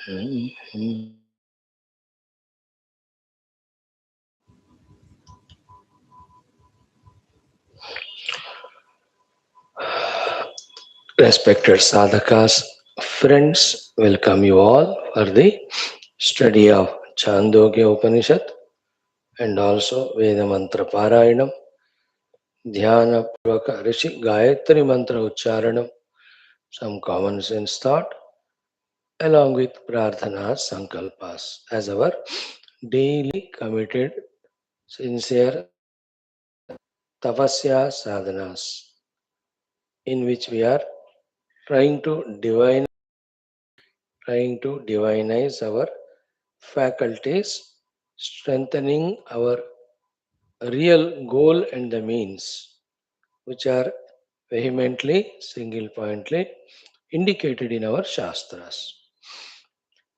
Respected sadhakas, friends, welcome you all for the study of Chandogya Upanishad and also Veda Mantra Parayanam, Dhyana Purvaka Rishi Gayatri Mantra Ucharanam, some common sense thought, along with Prarthanas Sankalpas as our daily committed, sincere tapasya sadhanas, in which we are trying to divinize our faculties, strengthening our real goal and the means, which are vehemently, single pointedly indicated in our Shastras.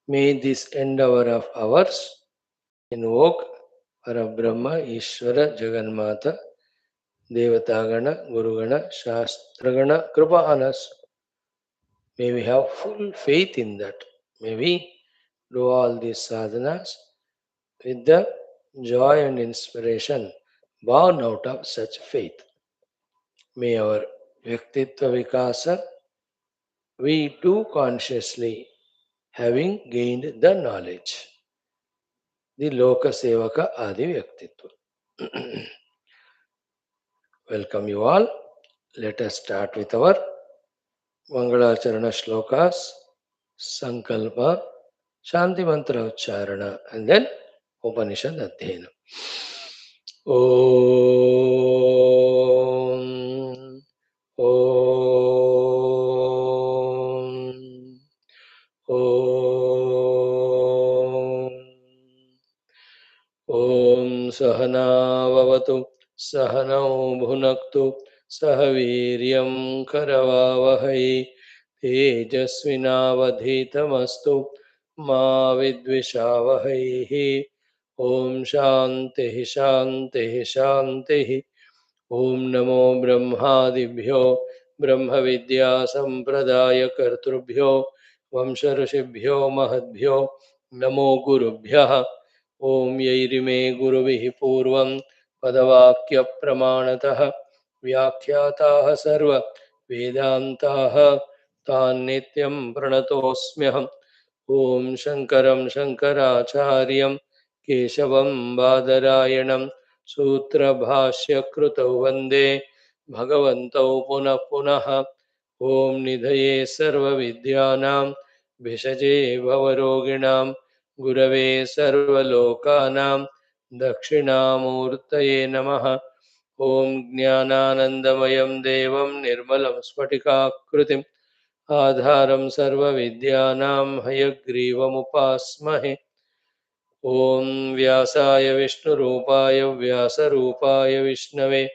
May this endeavor of ours invoke Parabrahma, Ishvara, Jagannatha, Devatagana, Gurugana, Shastragana, Kripa on us. May we have full faith in that. May we do all these sadhanas with the joy and inspiration born out of such faith. May our Vyaktitva Vikasa, we too consciously having gained the knowledge, the Loka Sevaka Adi Vyaktitva. Welcome you all. Let us start with our Mangalacharana Shlokas, Sankalpa, Shanti Mantra Ucharana, and then Upanishad Adhyana. Om Om Om Om Sahana Vavatu Sahanau Bhunaktu Sahaviryam Karavavahai Tejasvinavadhitamastu Ma Vidvishavahai. Om Shanti Shanti Shanti. Om Namo Brahmadibhyo Brahma Vidya Sampradaya Kartrubhyo Vamsharashibhyo Mahadbhyo Namo Gurubhyaha. Om Yairime Guruvihi Purvam Padavakya Pramanataha Vyakhyataha Sarva Vedantaha Tan Nityam Pranatosmyaham. Om Shankaram Shankaracharyam Keshavam Badarayanam Sutra Bhashya Krutau Vande Bhagavantau Punah Punah. Om Nidhaye Sarva Vidyanam Bhishaje Bhavaroginam Gurave Sarva Lokanam Dakshinamurtaye Namaha. Om Jnananandamayam Devam Nirmalam Spatikakrutim Adharam Sarva Vidyanam Hayagrivam Om Vyasaya Vishnurupaya Vyasarupaya Vishnave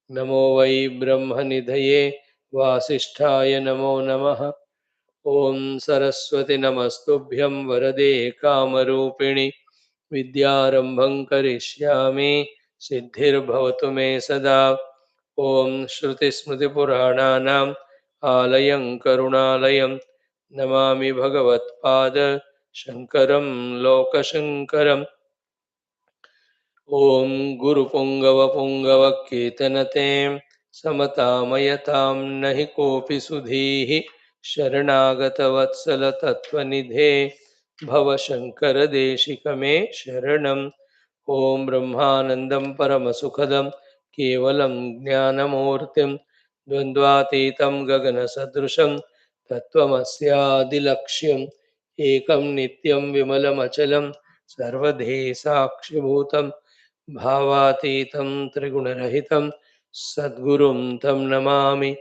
Namo Vai Brahmanidhaye Vasisthaya Namo Namaha. Om Saraswati Namastubhyam Varade Kamarupini Vidyarambham Karishyami Siddhir Bhavatu Me Sada. Om Shruti Smriti Purananam Alayam Karunalayam Namami Bhagavat Pada Shankaram Lokashankaram. Om Guru Pungava Pungava Ketanate Samatamayataam Nahi Kopi Sudhihi Sharanagata Vatsala Tattvanidhe Bhava Shankara Deshikame Sharanam. Om Brahmanandam Paramasukhadam Kevalam Jnanamurtim Dvandvatitam Gagana Sadrusham Tattvamasyaadilaksham Ekam Nityam Vimalamachalam Sarvadhe Sakshibhutam Bhavatitam Triguణరహితం Sadgurum Tam Namami.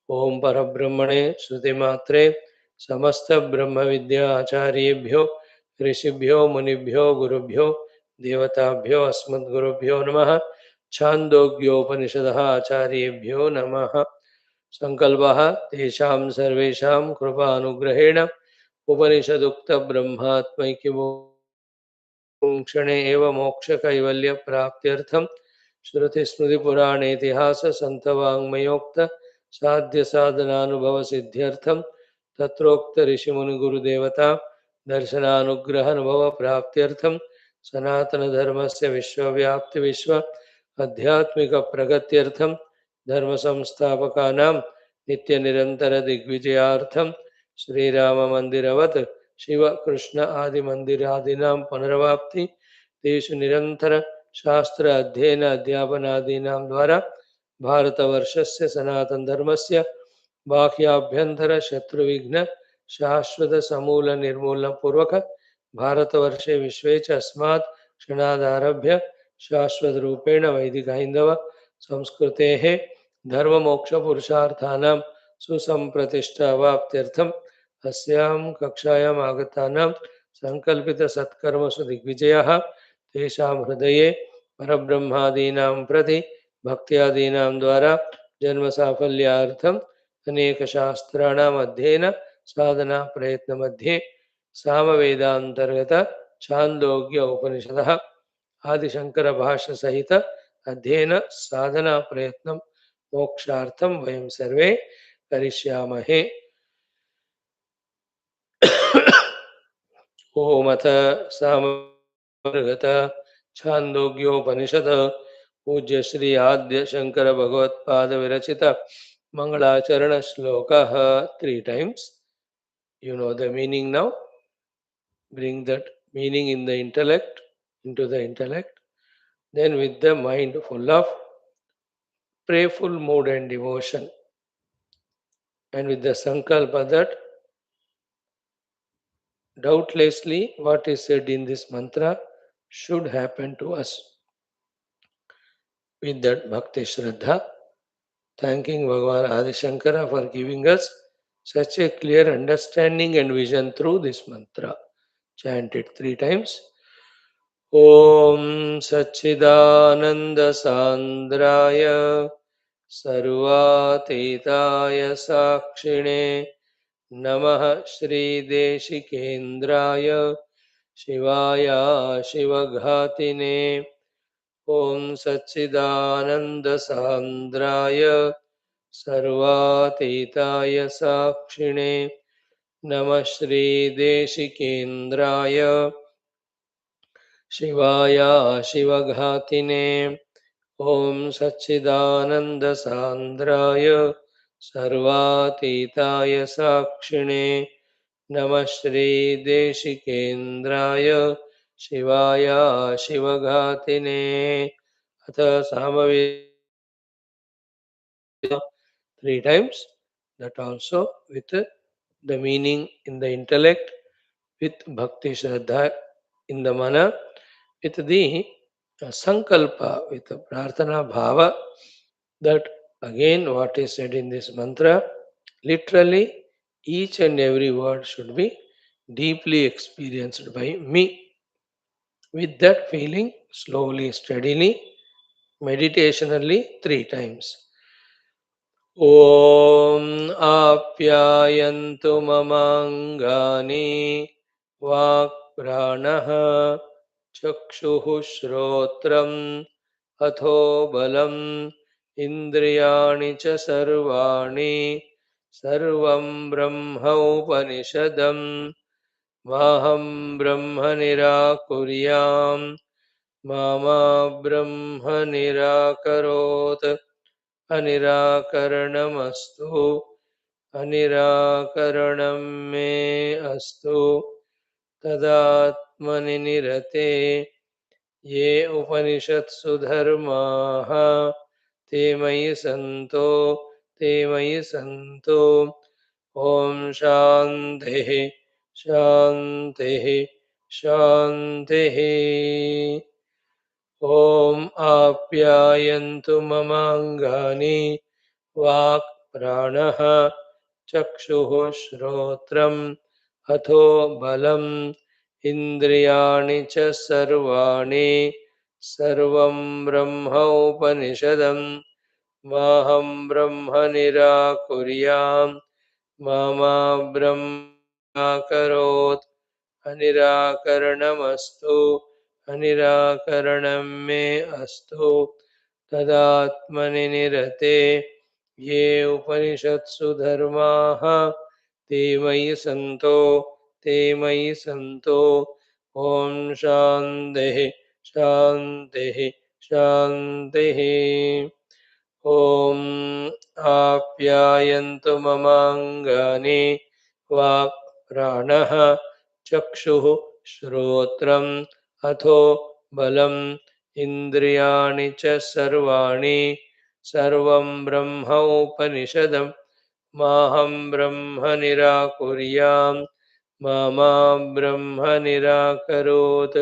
Om Parabrahmane Shruti Samasta Brahma Vidya Acharyebhyo Rishibhyo Munibhyo Gurubhyo Devatabhyo Asmad Gurubhyo Namaha. Chandogya Upanishadaha Acharyebhyo Namaha. Sankalpaha Tesham Sarvesham Kripanugrahena Upanishadukta Brahmatmaikyo क्षणे एव मोक्ष कैवल्य प्राप्त्यर्थम श्रुति स्मृति पुराण इतिहास संत वाङ्मयोक्त साध्य साधनानुभव सिद्ध्यर्थम तत्रोक्त ऋषि मुनि गुरुदेवता दर्शनानुग्रह अनुभव प्राप्त्यर्थम सनातन धर्मस्य विश्वव्याप्ति विश्व आध्यात्मिक प्रगत्यर्थम धर्म संस्थापकानां नित्य निरंतर दिग्विजयार्थम श्रीराम मंदिरवत् शिव कृष्ण आदि मंदिरादीनां पुनर्वाप्ति तेषु निरंतर शास्त्र अध्ययन अध्यापनादीनां द्वारा भारतवर्षस्य सनातन धर्मस्य बाह्याभ्यंतर शत्रुविघ्न शाश्वत समूल निर्मूलन पूर्वक भारतवर्षे विश्वे च अस्मात् क्षणादारभ्य शाश्वत रूपेण वैदिक हिंदव संस्कृतेः धर्म मोक्ष पुरुषार्थानां सुसंप्रतिष्ठावाप्त्यर्थम अस्यां कक्षायाम् आगतानां संकल्पित सत्कर्मसु दिग्विजयः तेषां हृदये परब्रह्मादीनां प्रति भक्त्यादीनां द्वारा जन्म साफल्यार्थम अनेक शास्त्राणाम् अध्ययन साधना प्रयत्न मध्ये सामवेदांतर्गत छांदोग्य उपनिषदः आदिशंकर भाष्य सहित अध्ययन साधना प्रयत्न मोक्षार्थम वयं सर्वे करिष्यामहे। ओम अथ सामवेदांतर्गत छांदोग्योपनिषद पूज्य श्री आद्य शंकर भगवत्पाद विरचित मंगलाचरण श्लोकः 3 times. You know the meaning now. Bring that meaning in the intellect, into the intellect. Then with the mind full of prayerful mood and devotion, and with the sankalpa that doubtlessly what is said in this mantra should happen to us. With that bhakti shraddha, thanking Bhagavan Adi Shankara for giving us such a clear understanding and vision through this mantra. Chant it 3 times. ॐ सच्चिदानन्दसान्द्राय सर्वातीताय साक्षिणे नमः श्रीदेशिकेन्द्राय शिवाय शिवघातिने ॐ सच्चिदानन्दसान्द्राय सर्वातीताय साक्षिणे नमः श्रीदेशिकेन्द्राय शिवाय शिवघातिने ॐ सच्चिदानन्दसान्द्राय सर्वातीताय साक्षिणे नमः श्रीदेशिकेन्द्राय शिवाय शिवघातिने। अथ Samaveda 3 times, that also with the meaning in the intellect, with bhakti shraddha in the mana, with the sankalpa, with the prarthana bhava, that again what is said in this mantra, literally each and every word should be deeply experienced by me. With that feeling, slowly, steadily, meditationally 3 times. ॐ आप्यायन्तु ममाङ्गानि वाक्प्राणः चक्षुः श्रोत्रम् अथो बलम् इन्द्रियाणि च सर्वाणि सर्वं ब्रह्मोपनिषदम् माहं ब्रह्म निराकुर्याम् मा ब्रह्म निराकरोत् अनिराकरणमस्तु अनिराकरणं मे अस्तु तदात्मनि निरते ये उपनिषत्सु धर्माः ते मयि सन्तो ॐ शान्तिः शान्तिः शान्तिः। ॐ आप्यायन्तु ममाङ्गानि वाक्प्राणः चक्षुः श्रोत्रम् अथो बलम् इन्द्रियाणि च सर्वाणि सर्वं ब्रह्मोपनिषदम् माहं ब्रह्म निराकुर्याम् मा ब्रह्म निराकरोत् अनिराकरणमस्तु अनिराकरणं मे अस्तु तदात्मनि निरते ये उपनिषत्सु धर्माः ते मयि सन्तो ते मयि सन्तो ॐ शान्तिः शान्तिः शान्तिः ॐ आप्यायन्तु ममाङ्गानि वाक् प्राणः चक्षुः श्रोत्रम् अथो बलम् इन्द्रियाणि च सर्वाणि सर्वं ब्रह्म उपनिषदम् माहं ब्रह्म निराकुर्याम् मा ब्रह्म निराकरोत्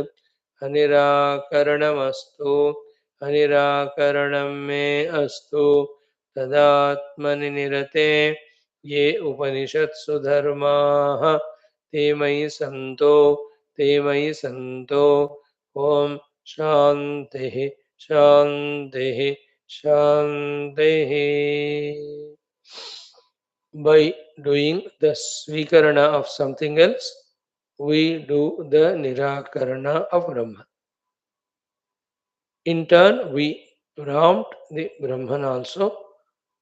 अनिराकरणमस्तु अनिराकरणं मे अस्तु तदात्मनि निरते ये उपनिषत्सु धर्माः ते मयि सन्तो ॐ शान्तिः शान्तिः शान्तिः by doing the svikarana of something else, we do the nirakarana of Brahman. In turn, we prompt the Brahman also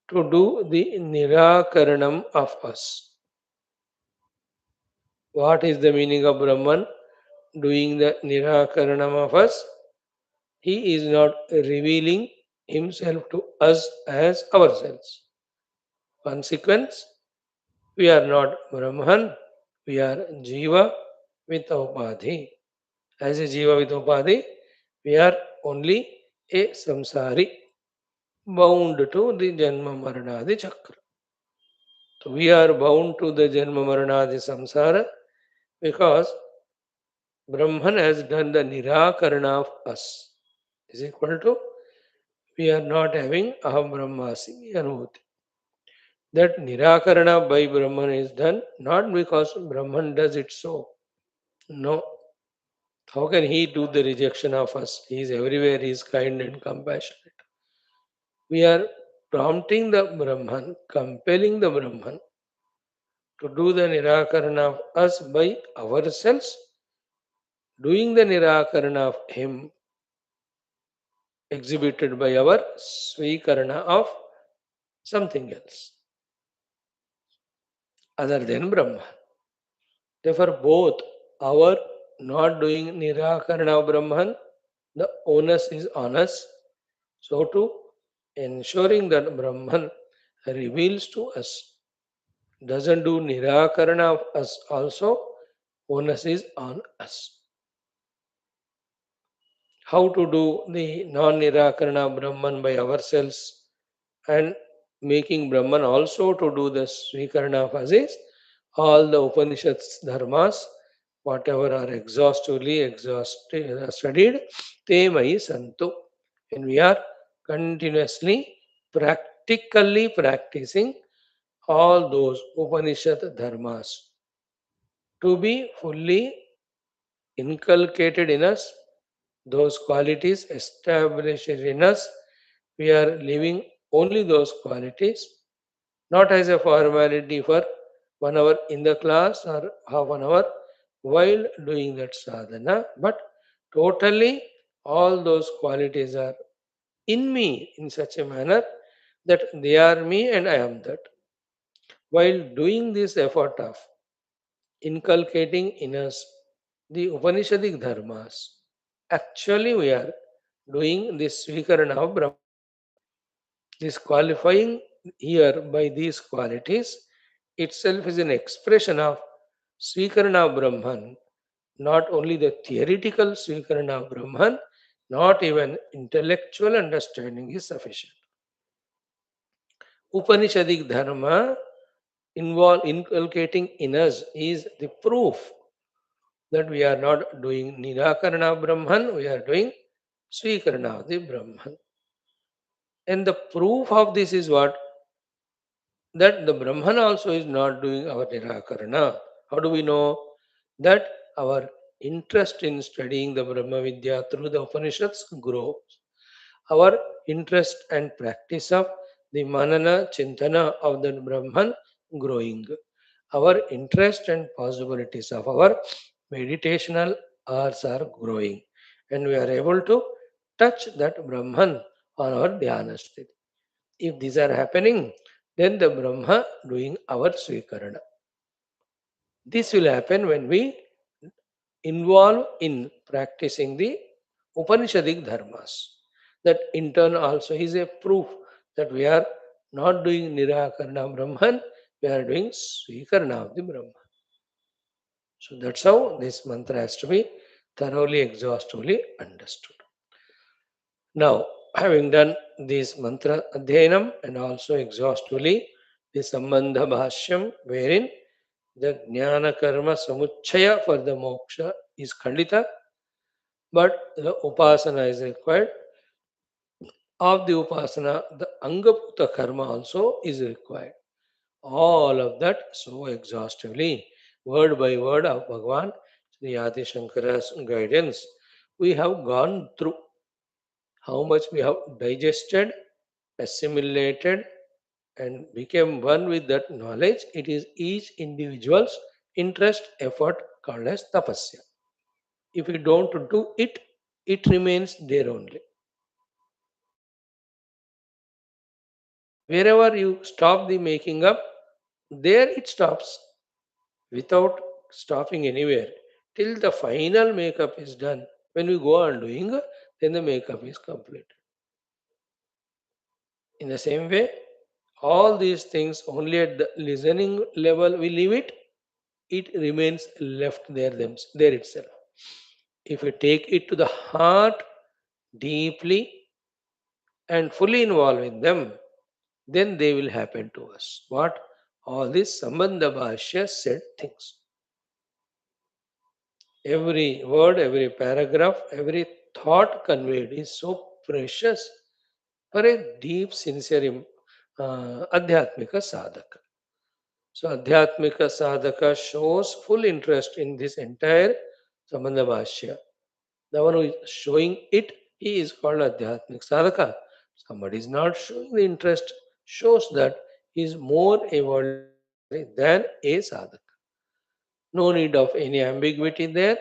to do the nirakaranam of us. What is the meaning of Brahman doing the nirakaranam of us? He is not revealing himself to us as ourselves. Consequence, we are not Brahman, we are Jiva with Upadhi. As a Jiva with Upadhi, we are only a samsari bound to the Janma Maranadi Chakra. So we are bound to the Janma Maranadi Samsara because Brahman has done the Nirakarana of us. Is equal to we are not having Aham Brahmasmi Anubhuti. That Nirakarana by Brahman is done not because Brahman does it so. No. How can he do the rejection of us? He is everywhere, he is kind and compassionate. We are prompting the Brahman, compelling the Brahman to do the Nirakarana of us by ourselves, doing the Nirakarana of him exhibited by our Svikarana of something else other than Brahman. Therefore, both our not doing Nirakarana of Brahman, the onus is on us. So too, ensuring that Brahman reveals to us, doesn't do Nirakarana of us also, onus is on us. How to do the non-Nirakarana Brahman by ourselves and making Brahman also to do the Svikarana of us is all the Upanishads dharmas, whatever are exhaustively studied, te mai santu. And we are continuously, practically practicing all those Upanishad dharmas to be fully inculcated in us, those qualities established in us. We are living only those qualities, not as a formality for 1 hour in the class or half an hour while doing that sadhana, but totally all those qualities are in me in such a manner that they are me and I am that. While doing this effort of inculcating in us the Upanishadic dharmas, actually we are doing this Svikarana of Brahma. This qualifying here by these qualities itself is an expression of Svikarana of Brahman, not only the theoretical Svikarana of Brahman, not even intellectual understanding is sufficient. Upanishadic dharma inculcating in us is the proof that we are not doing Nirakarana of Brahman, we are doing Svikarana of the Brahman. And the proof of this is what? That the Brahman also is not doing our Nirakarana. How do we know? That our interest in studying the Brahma Vidya through the Upanishads grows. Our interest and practice of the Manana Chintana of the Brahman growing. Our interest and possibilities of our meditational hours are growing. And we are able to touch that Brahman on our dhyana sthiti. If these are happening, then the Brahma doing our Svikarana. This will happen when we involve in practicing the Upanishadic dharmas. That in turn also is a proof that we are not doing Nirakarana Brahman, we are doing Swikarana of the Brahman. So that's how this mantra has to be thoroughly, exhaustively understood. Now, having done this mantra adhyanam and also exhaustively the Sambandha Bhashyam, wherein the Jnana Karma Samuchaya for the moksha is Khandita, but the Upasana is required. Of the Upasana, the Angabhuta Karma also is required. All of that so exhaustively, word by word of Bhagavan, Sri Adi Shankara's guidance, we have gone through. How much we have digested, assimilated, and became one with that knowledge, it is each individual's interest, effort called as tapasya. If you don't do it, it remains there only. Wherever you stop the making up, there it stops without stopping anywhere till the final makeup is done. When we go on doing, then the makeup is complete. In the same way, all these things only at the listening level we leave it, it remains left there itself. If we take it to the heart deeply and fully involved in them, then they will happen to us. What? All these Sambandha Bhashya said things. Every word, every paragraph, every thought conveyed is so precious for a deep, sincere Adhyatmika sadhaka. So, Adhyatmika sadhaka shows full interest in this entire Sambandha Bhashya. The one who is showing it, he is called Adhyatmik sadhaka. Somebody is not showing the interest, shows that he is more a worldly than a sadhaka. No need of any ambiguity there,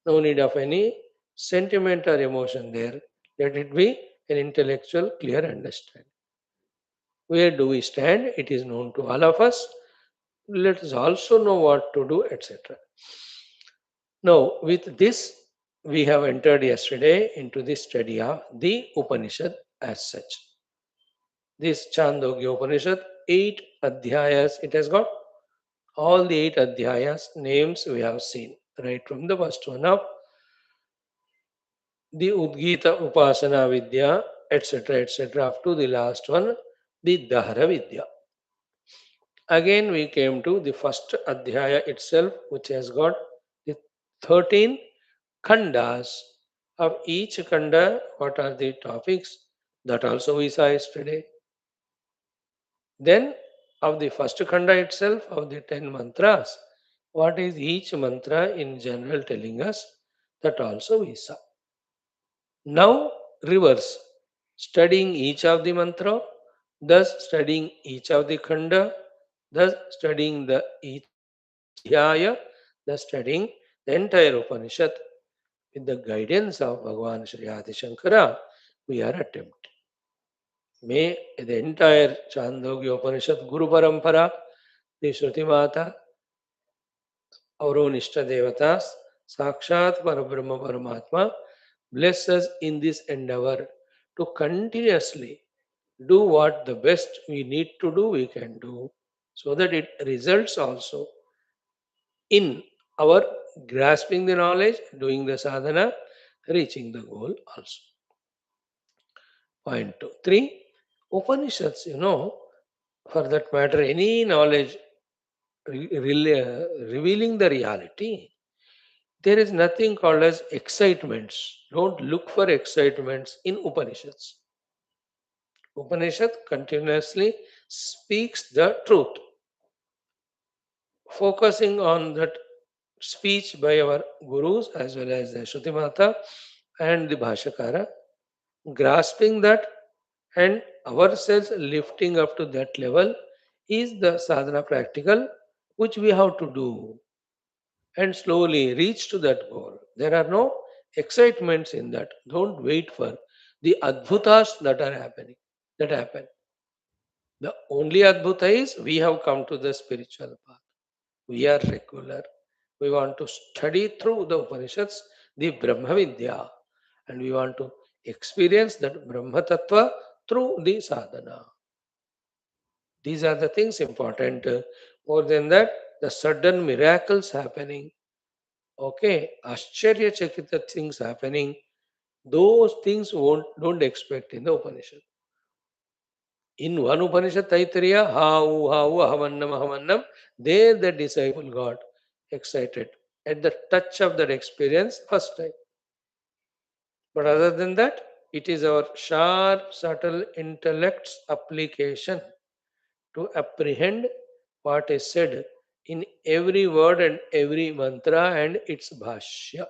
no need of any sentiment or emotion there. Let it be an intellectual, clear understanding. Where do we stand? It is known to all of us. Let us also know what to do, etc. Now, with this, we have entered yesterday into the study of the Upanishad as such. This Chandogya Upanishad, 8 adhyayas it has got. All the 8 adhyayas names we have seen, right from the first one of the Udgita Upasana Vidya, etc., up to the last one, the Dahara Vidya. Again, we came to the first Adhyaya itself, which has got the 13 Khandas. Of each Khanda, what are the topics? That also we saw yesterday. Then, of the first Khanda itself, of the 10 mantras, what is each mantra in general telling us? That also we saw. Now, reverse. Studying each of the mantra, thus studying each of the khanda, thus studying the each of the adhyaya, thus studying the entire Upanishad with the guidance of Bhagavan Sri Adi Shankara, we are attempting. May the entire Chandogya Upanishad Guru Parampara, the Shruti Mata, our own Ishta Devatas, Sakshat Parabrahma Paramatma, bless us in this endeavor to continuously do what the best we need to do, we can do, so that it results also in our grasping the knowledge, doing the sadhana, reaching the goal also. Point 2. 3. Upanishads, for that matter, any knowledge revealing the reality, there is nothing called as excitements. Don't look for excitements in Upanishads. Upanishad continuously speaks the truth, focusing on that speech by our gurus as well as the Shruti Mata and the Bhashyakara, grasping that and ourselves lifting up to that level is the sadhana practical which we have to do and slowly reach to that goal. There are no excitements in that. Don't wait for the adbhutas that are happening, that happen. The only adbhuta is we have come to the spiritual path. We are regular. We want to study through the Upanishads, the Brahma Vidya, and we want to experience that Brahma Tattva through the sadhana. These are the things important. More than that, the sudden miracles happening, okay, Ashcharya Chakita things happening, those things don't expect in the Upanishad. In one Upanishad, Taittiriya, Ahavannam, Ahavannam, there the disciple got excited at the touch of that experience first time. But other than that, it is our sharp, subtle intellect's application to apprehend what is said in every word and every mantra and its bhashya.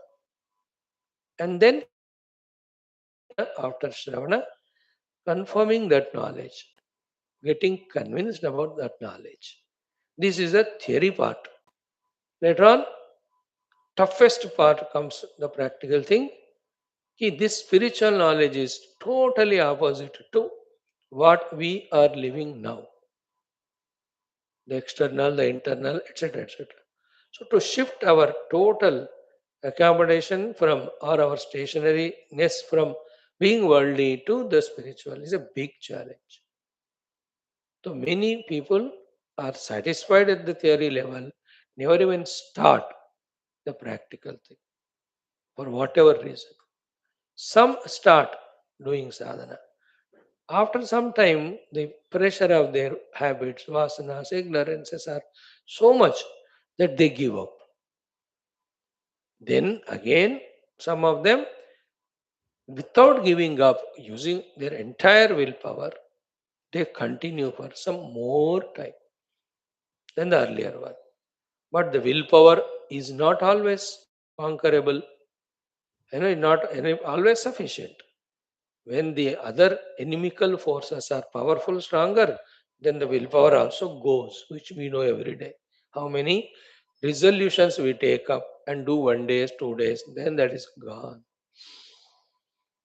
And then after Shravana, confirming that knowledge, getting convinced about that knowledge. This is the theory part. Later on, toughest part comes the practical thing. This spiritual knowledge is totally opposite to what we are living now. The external, the internal, etc. etc. So to shift our total accommodation from or our stationariness from being worldly to the spiritual is a big challenge. So many people are satisfied at the theory level, never even start the practical thing for whatever reason. Some start doing sadhana. After some time, the pressure of their habits, vasanas, ignorances are so much that they give up. Then again, some of them, without giving up, using their entire willpower, they continue for some more time than the earlier one. But the willpower is not always conquerable, not always sufficient. When the other inimical forces are powerful, stronger, then the willpower also goes, which we know every day. How many resolutions we take up and do 1 day, 2 days, then that is gone.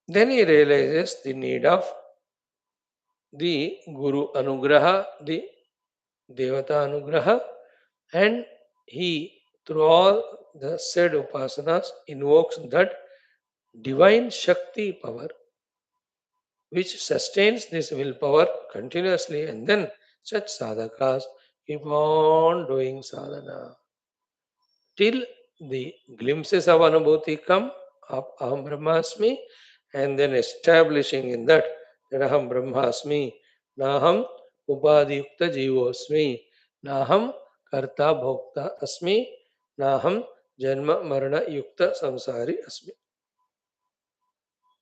Then he realizes the need of the Guru Anugraha, the Devata Anugraha, and he, through all the said upasanas, invokes that divine Shakti power which sustains this willpower continuously, and then such sadhakas keep on doing sadhana till the glimpses of anubhuti come of Aham Brahmasmi, and then establishing in that Aham Brahmasmi, Naham Upadiyukta Jivosmi, Naham Karta Bhokta Asmi, Naham Janma Marana Yukta Samsari Asmi.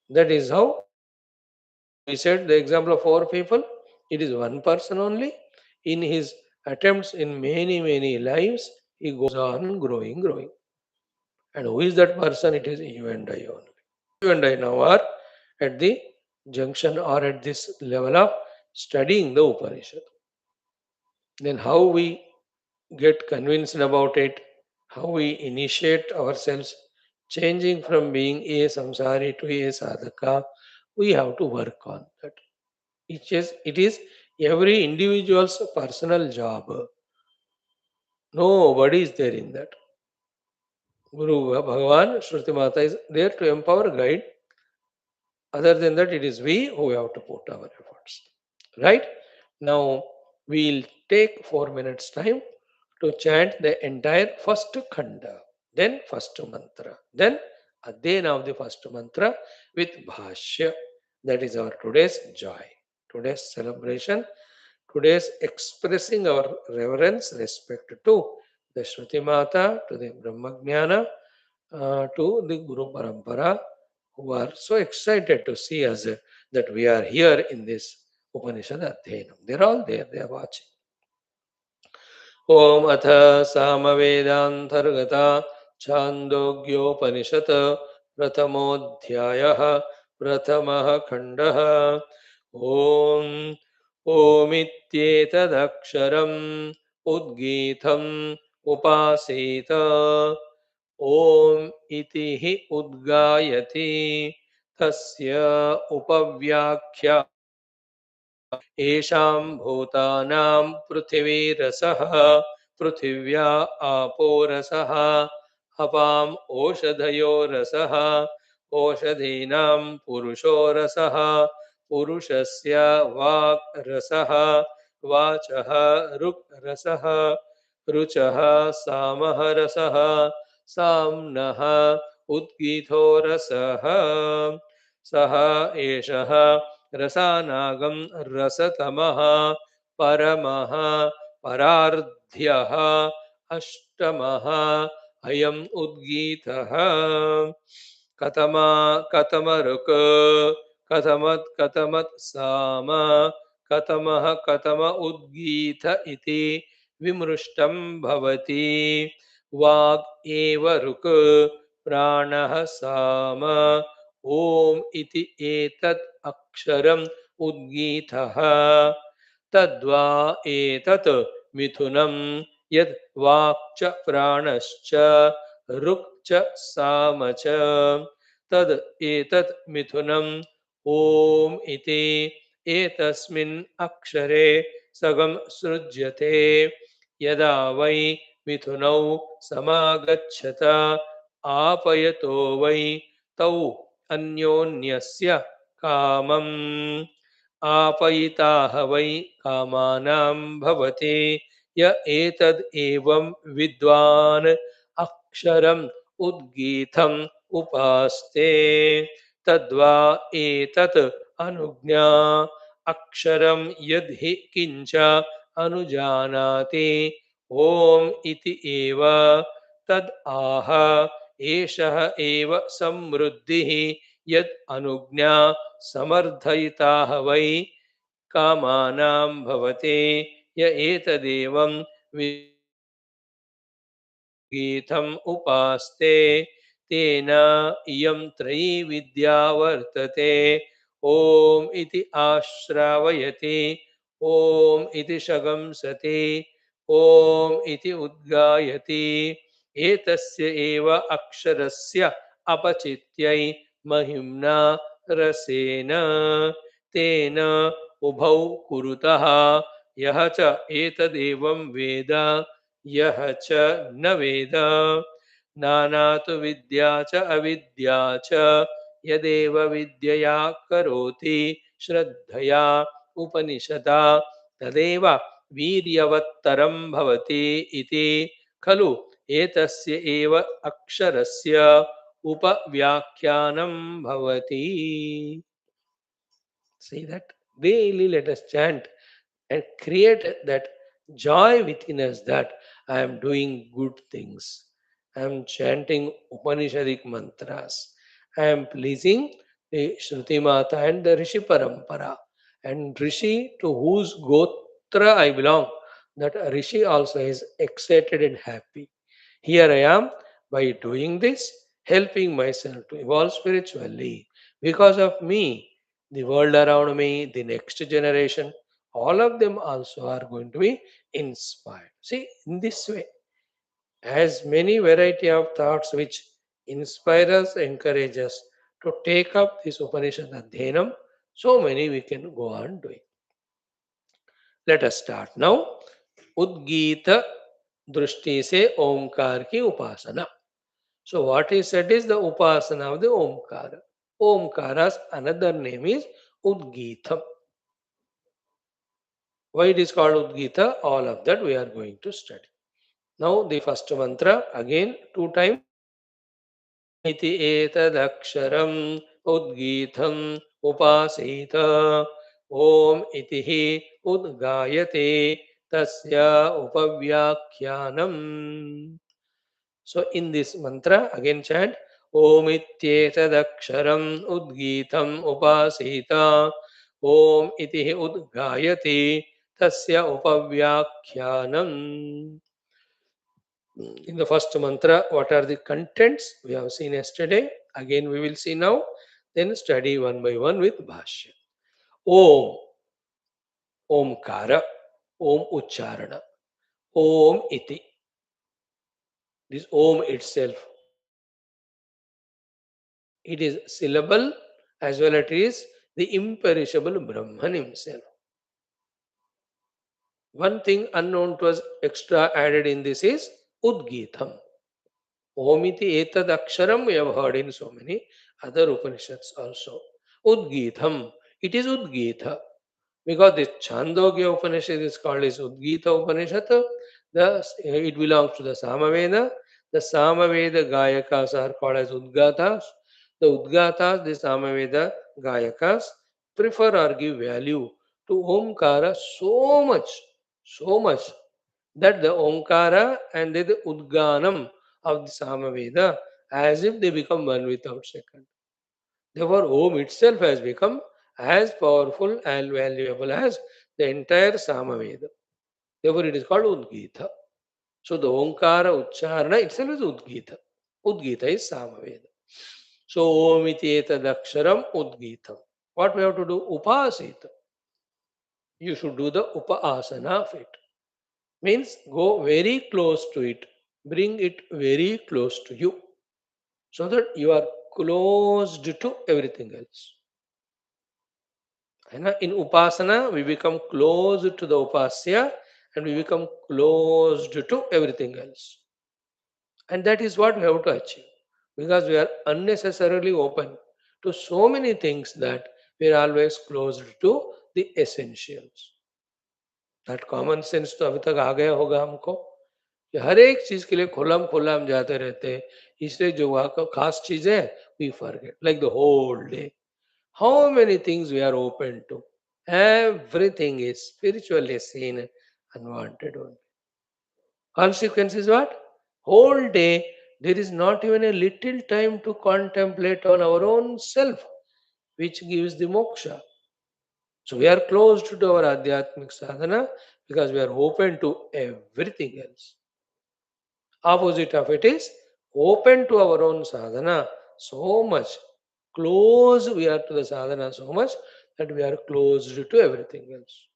That is how we said the example of 4 people. It is one person only. In his attempts in many, many lives, he goes on growing, growing. And who is that person? It is you and I only. You and I now are at the junction or at this level of studying the Upanishad. Then how we get convinced about it, how we initiate ourselves, changing from being a samsari to a sadhaka, we have to work on that. It is every individual's personal job. Nobody is there in that. Guru Bhagavan, Shruti Mata is there to empower, guide. Other than that, it is we who have to put our efforts. Right? Now, we'll take 4 minutes time to chant the entire first khanda, then first mantra, then again of the first mantra with bhashya. That is our today's joy, today's celebration, today's expressing our reverence, respect to the Shruti Mata, to the Brahmajnana, to the Guru Parampara, who are so excited to see us that we are here in this Upanishad Adhyanam. They're all there, they are watching. Om Atha Samavedanthargata Chandogyopanishad Prathamodhyayah Prathamah Khandah Om Omityetadaksharam Udgeetham Upasita Om iti hi udgayati tasya upavyakhya Esham bhutanam prithvirasah पृथिव्या आपो रसः अपाम् ओषधयो रसः ओषधीनां पुरुषो रसः पुरुषस्य वाक् रसः वाचः ऋक् रसः रुचः सामः रसः साम्नः उद्गीथो रसः सः एषः रसानागं रसतमः परमः परार्ध्यः अष्टमः अयम् उद्गीतः कतमा कतमरुक् कथमत् कथमत् साम कतमः कतम उद्गीत इति विमृष्टं भवति वाग् एव ऋक् प्राणः साम ॐ इति एतत् अक्षरम् उद्गीतः तद्वा एतत् मिथुनं यद् वाक् च प्राणश्च ऋक् च साम च तद् एतत् मिथुनम् ॐ इति एतस्मिन् अक्षरे सगं सृज्यते यदा वै मिथुनौ समागच्छत आपयतो वै तौ अन्योन्यस्य कामम् आपयिताः वै कामानां भवति य एतद् एवं विद्वान् अक्षरम् उद्गीतम् उपास्ते तद्वा एतत् अनुज्ञा अक्षरं यद्धि किञ्च अनुजानाति ॐ इति एव तद् आह एषः एव समृद्धिः यद् अनुज्ञा समर्थयिताः वै कामानां भवते य एतदेवं गीतम् उपास्ते तेन इयं त्रयी विद्या वर्तते ॐ इति आश्रावयति ॐ इति शगंसति ॐ इति उद्गायति एतस्य एव अक्षरस्य अपचित्यै महिम्ना रसेन तेन उभौ कुरुतः यः च एतदेवं वेद यः च न वेद नानातु विद्या च अविद्या च यदेव विद्यया करोति श्रद्धया उपनिषदा तदेव वीर्यवत्तरं भवति इति खलु एतस्य एव अक्षरस्य उपव्याख्यानं भवति. See that daily let us chant and create that joy within us that I am doing good things. I am chanting Upanishadic mantras. I am pleasing the Shruti Mata and the Rishi Parampara. And Rishi to whose Gotra I belong, that Rishi also is excited and happy. Here I am by doing this, helping myself to evolve spiritually. Because of me, the world around me, the next generation, all of them also are going to be inspired. See, in this way, as many variety of thoughts which inspire us, encourage us to take up this Upanishad Adhyanam, so many we can go on doing. Let us start now. Udgita Drushti se Omkar ki Upasana. So what he said is the Upasana of the Omkara. Omkara's another name is Udgita. Why it is called Udgita? All of that we are going to study. Now the first mantra again two times. Om iti etadaksharam udgitam upasita. Om iti hi udgayate tasya upavyakyanam. So in this mantra again chant Om ityetadaksharam udgitam upasita. Om iti hi udgayate tasya upavyakyanam. In the first mantra, what are the contents we have seen yesterday? Again, we will see now. Then study one by one with Bhashyam. Om, Omkara, Om Ucharana, Om Iti. This Om itself, it is syllable as well as it is the imperishable Brahman himself. One thing unknown to us extra added in this is Udgitham. Omiti etad aksharam we have heard in so many other Upanishads also. Udgitham. It is Udgitha. Because the Chandogya Upanishad is called as Udgita Upanishad, it belongs to the Samaveda. The Samaveda Gayakas are called as Udgatas. The Udgatas, the Samaveda Gayakas, prefer or give value to Omkara so much that the Omkara and the Udganam of the Samaveda as if they become one without second. Therefore, Om itself has become as powerful and valuable as the entire Samaveda. Therefore, it is called Udgita. So, the Omkara Ucharana itself is Udgita. Udgita is Samaveda. So, Om iti etadaksharam Udgita. What we have to do? Upasita. You should do the Upasana of it. Means go very close to it. Bring it very close to you. So that you are closed to everything else. In Upasana, we become close to the Upasya and we become closed to everything else. And that is what we have to achieve. Because we are unnecessarily open to so many things that we are always closed to the essentials. That common sense तो अभी तक आ गया होगा हमको कि हर एक चीज के लिए खुलम खुला हम जाते रहते हैं इसलिए जो वहाँ का खास चीज है we forget like the whole day how many things we are open to. Everything is spiritually seen unwanted only. Consequence is what? Whole day there is not even a little time to contemplate on our own self, which gives the moksha. So we are closed to our Adhyatmic sadhana because we are open to everything else. Opposite of it is open to our own sadhana so much. Close we are to the sadhana so much that we are closed to everything else.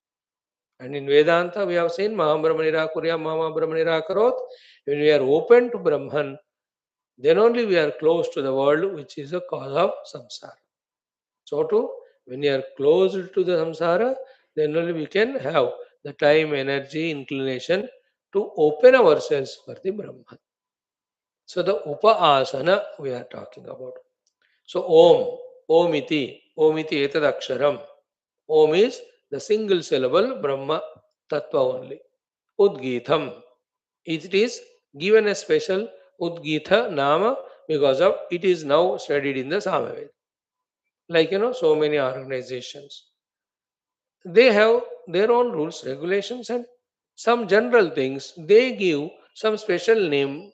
And in Vedanta we have seen Mahabrahmanira Kurya Mahabrahmanira Karot. When we are open to Brahman, then only we are close to the world which is the cause of samsara. So too, when we are close to the samsara, then only we can have the time, energy, inclination to open ourselves for the Brahman. So the Upasana we are talking about. So Om iti etad aksharam. Om is the single syllable Brahma Tattva only. Udgitham. It is given a special Udgitha Nama because of it is now studied in the Samaveda. Like so many organizations. They have their own rules, regulations, and some general things. They give some special name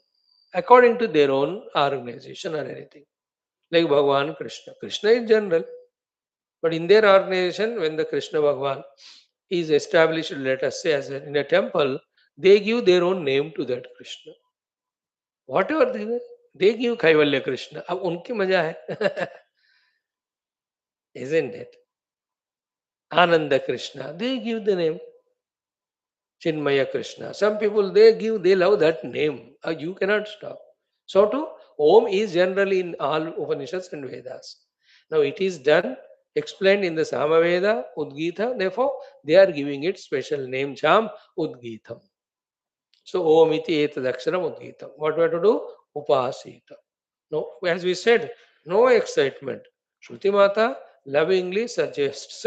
according to their own organization or anything. Like Bhagavan Krishna. Krishna is general. But in their organization, when the Krishna Bhagavan is established, let us say, in a temple, they give their own name to that Krishna. Whatever they give Kaivalya Krishna. अब उनकी मजा है. Isn't it? Ananda Krishna. They give the name. Chinmaya Krishna. Some people they love that name. You cannot stop. So too, Om is generally in all Upanishads and Vedas. Now it is done, explained in the Samaveda, Udgita. Therefore, they are giving it special name, Jam Udgitam. So Om iti etadaksharam Udgitam. What we have to do? Upasita. No, as we said, no excitement. Shruti Mata lovingly suggests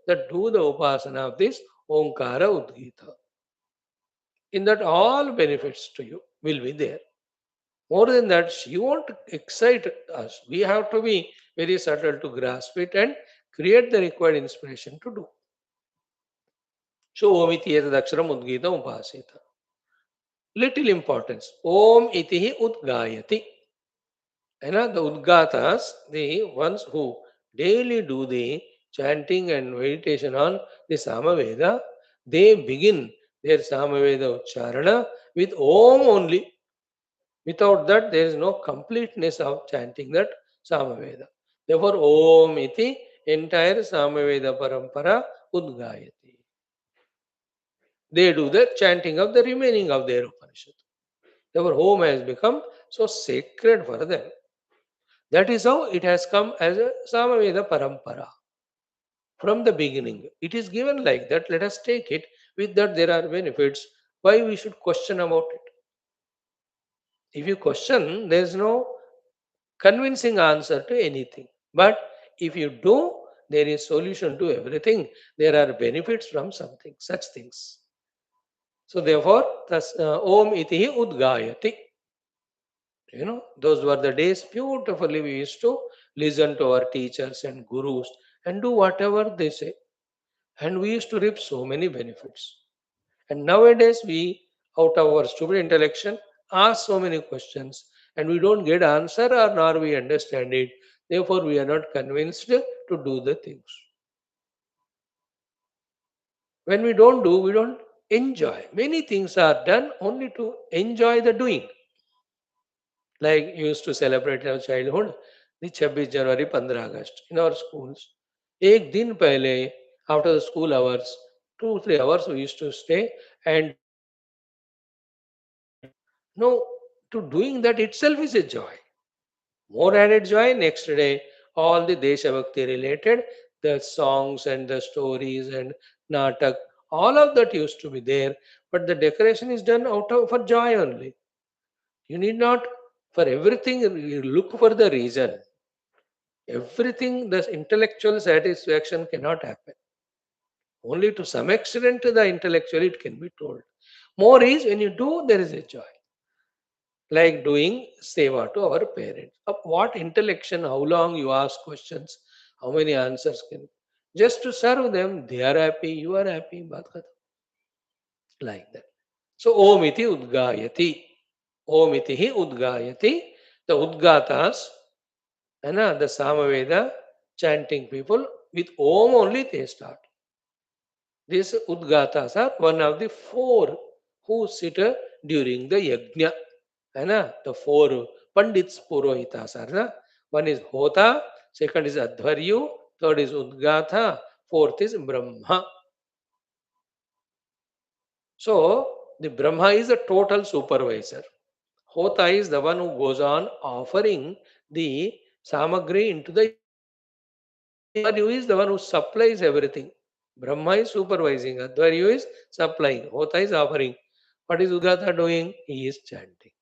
that do the upasana of this Omkara Udgita. In that all benefits to you will be there. More than that, she won't excite us. We have to be very subtle to grasp it and create the required inspiration to do. So, Om iti etadaksharam udgita upasita. Little importance. Om iti udgayati. And the udgatas, the ones who daily do the chanting and meditation on the Samaveda, they begin their Samaveda Ucharana with Om only. Without that, there is no completeness of chanting that Samaveda. Therefore, Om iti entire Samaveda Parampara Udgayati. They do the chanting of the remaining of their Upanishad. Therefore, Om has become so sacred for them. That is how it has come as a Samaveda Parampara. from the beginning. It is given like that. Let us take it. With that, there are benefits. Why we should question about it? If you question, there is no convincing answer to anything. But if you do, there is solution to everything. There are benefits from something, such things. So therefore, Om iti udgayati. Those were the days beautifully we used to listen to our teachers and gurus and do whatever they say. And we used to reap so many benefits. And nowadays, we, out of our stupid intellection, ask so many questions and we don't get answer or nor we understand it. Therefore, we are not convinced to do the things. When we don't do, we don't enjoy. Many things are done only to enjoy the doing. Like used to celebrate our childhood, the 26 January, 15 August in our schools. एक दिन पहले, after the school hours, 2 3 hours we used to stay and do that. No, to doing that itself is a joy. More added joy next day, all the Deshabhakti related, the songs and the stories and natak, all of that used to be there. But the decoration is done out of for joy only. You need not for everything you look for the reason. Everything, the intellectual satisfaction cannot happen. Only to some extent the intellectual it can be told. More is when you do, there is a joy. Like doing seva to our parents. Of what intellection, how long you ask questions, how many answers can. Just to serve them, they are happy, you are happy, baat khatam. Like that. So Om iti udgayati. Om iti hi udgayati. The udgatas, the Samaveda chanting people, with Om only they start. These udgatas are one of the four who sit during the yajna. The four Pandits Purohitas are. One is Hota, second is Adhvaryu, third is Udgatha, fourth is Brahma. So the Brahma is the total supervisor. Hota is the one who goes on offering the samagri into the yajna. Adhvaryu is the one who supplies everything. Brahma is supervising, Adhvaryu is supplying, Hota is offering. What is Udgatha doing? He is chanting.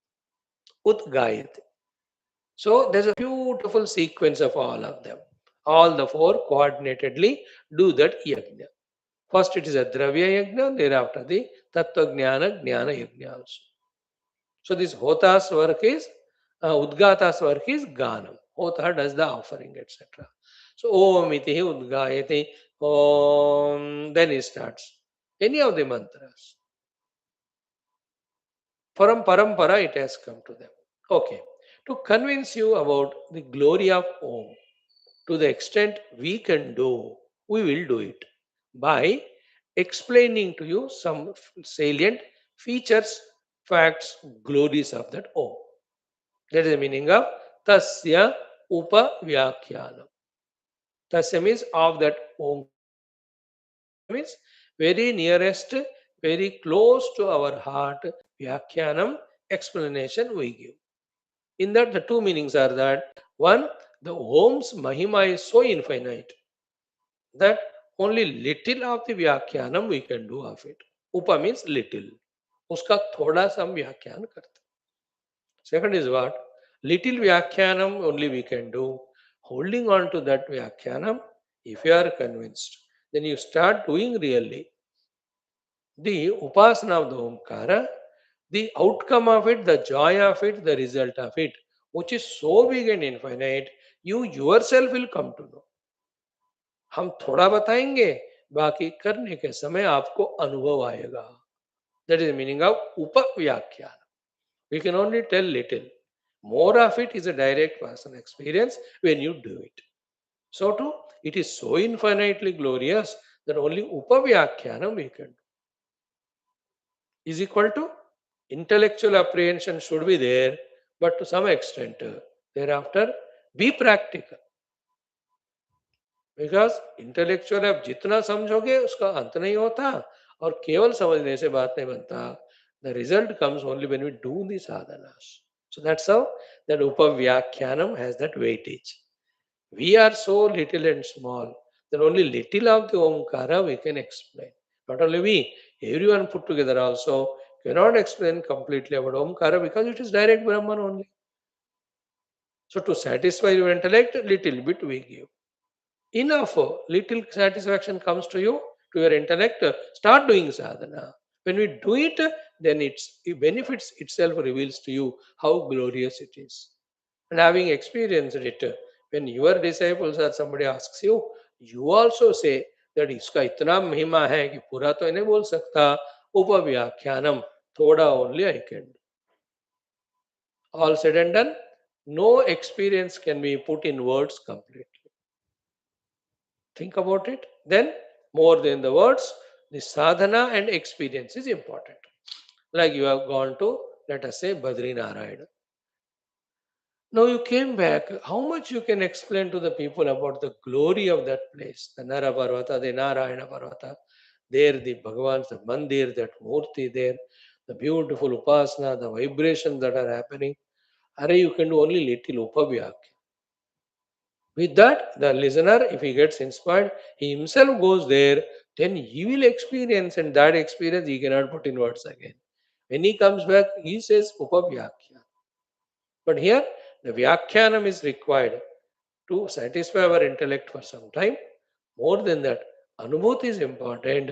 Udgayate. So there's a beautiful sequence of all of them. All the four coordinatedly do that yajna. First it is a dravya yajna, thereafter the tattva jnana yajna also. So this Hota's work is, Udgata's work is Ganam. Hota does the offering, etc. So Om iti udgayate, Om, then he starts. Any of the mantras. From parampara it has come to them. Okay. To convince you about the glory of Om, to the extent we can do, we will do it by explaining to you some salient features, facts, glories of that Om. That is the meaning of Tasya Upavyakyanam. Tasya means of that Omkara. Upavyakyanam means very nearest, very close to our heart. Vyakyanam, explanation we give. In that, the two meanings are that one, the Om's Mahima is so infinite that only little of the Vyakyanam we can do of it. Upa means little. उसका थोड़ा सा हम व्याख्यान करते. Second is what? Little Vyakyanam only we can do. Holding on to that Vyakyanam, if you are convinced, then you start doing really. The Upasana of the Omkara, the outcome of it, the joy of it, the result of it, which is so big and infinite, you yourself will come to know. हम थोड़ा बताएंगे, बाकी करने के समय आपको अनुभव आएगा. That is the meaning of Upavyakhyana. We can only tell little. More of it is a direct personal experience when you do it. So too, it is so infinitely glorious that only Upavyakhyana we can do. Is equal to intellectual apprehension should be there, but to some extent, thereafter, be practical. Because intellectual आप जितना समझोगे उसका अंत नहीं होता और केवल समझने से बात नहीं बनता. The result comes only when we do the sadhanas. So that's how that उपव्याख्यानम has that weightage. We are so little and small then only little of the Omkara we can explain. Not only we, everyone put together also cannot explain completely about Omkara because it is direct Brahman only. So to satisfy your intellect, little bit we give. Enough, little satisfaction comes to you, to your intellect, start doing sadhana. When we do it, then it benefits itself reveals to you how glorious it is. And having experienced it, when your disciples or somebody asks you, you also say that इसका इतना महिमा है कि पूरा तो नहीं बोल सकता, उपव्याख्यानम, थोड़ा only I can do. All said and done, no experience can be put in words completely. Think about it. Then, more than the words, the sadhana and experience is important. Like you have gone to, let us say, Badrinarayana. Now you came back. How much you can explain to the people about the glory of that place? The Nara Parvata, the Narayana Parvata. There, the Bhagavan's, the Mandir, that Murti there, the beautiful Upasana, the vibrations that are happening. Are you can do only little Upavyak. With that, the listener, if he gets inspired, he himself goes there, then he will experience, and that experience he cannot put in words again. When he comes back, he says Upavyakya. But here, the Vyakhyanam is required to satisfy our intellect for some time. More than that, Anubhuti is important.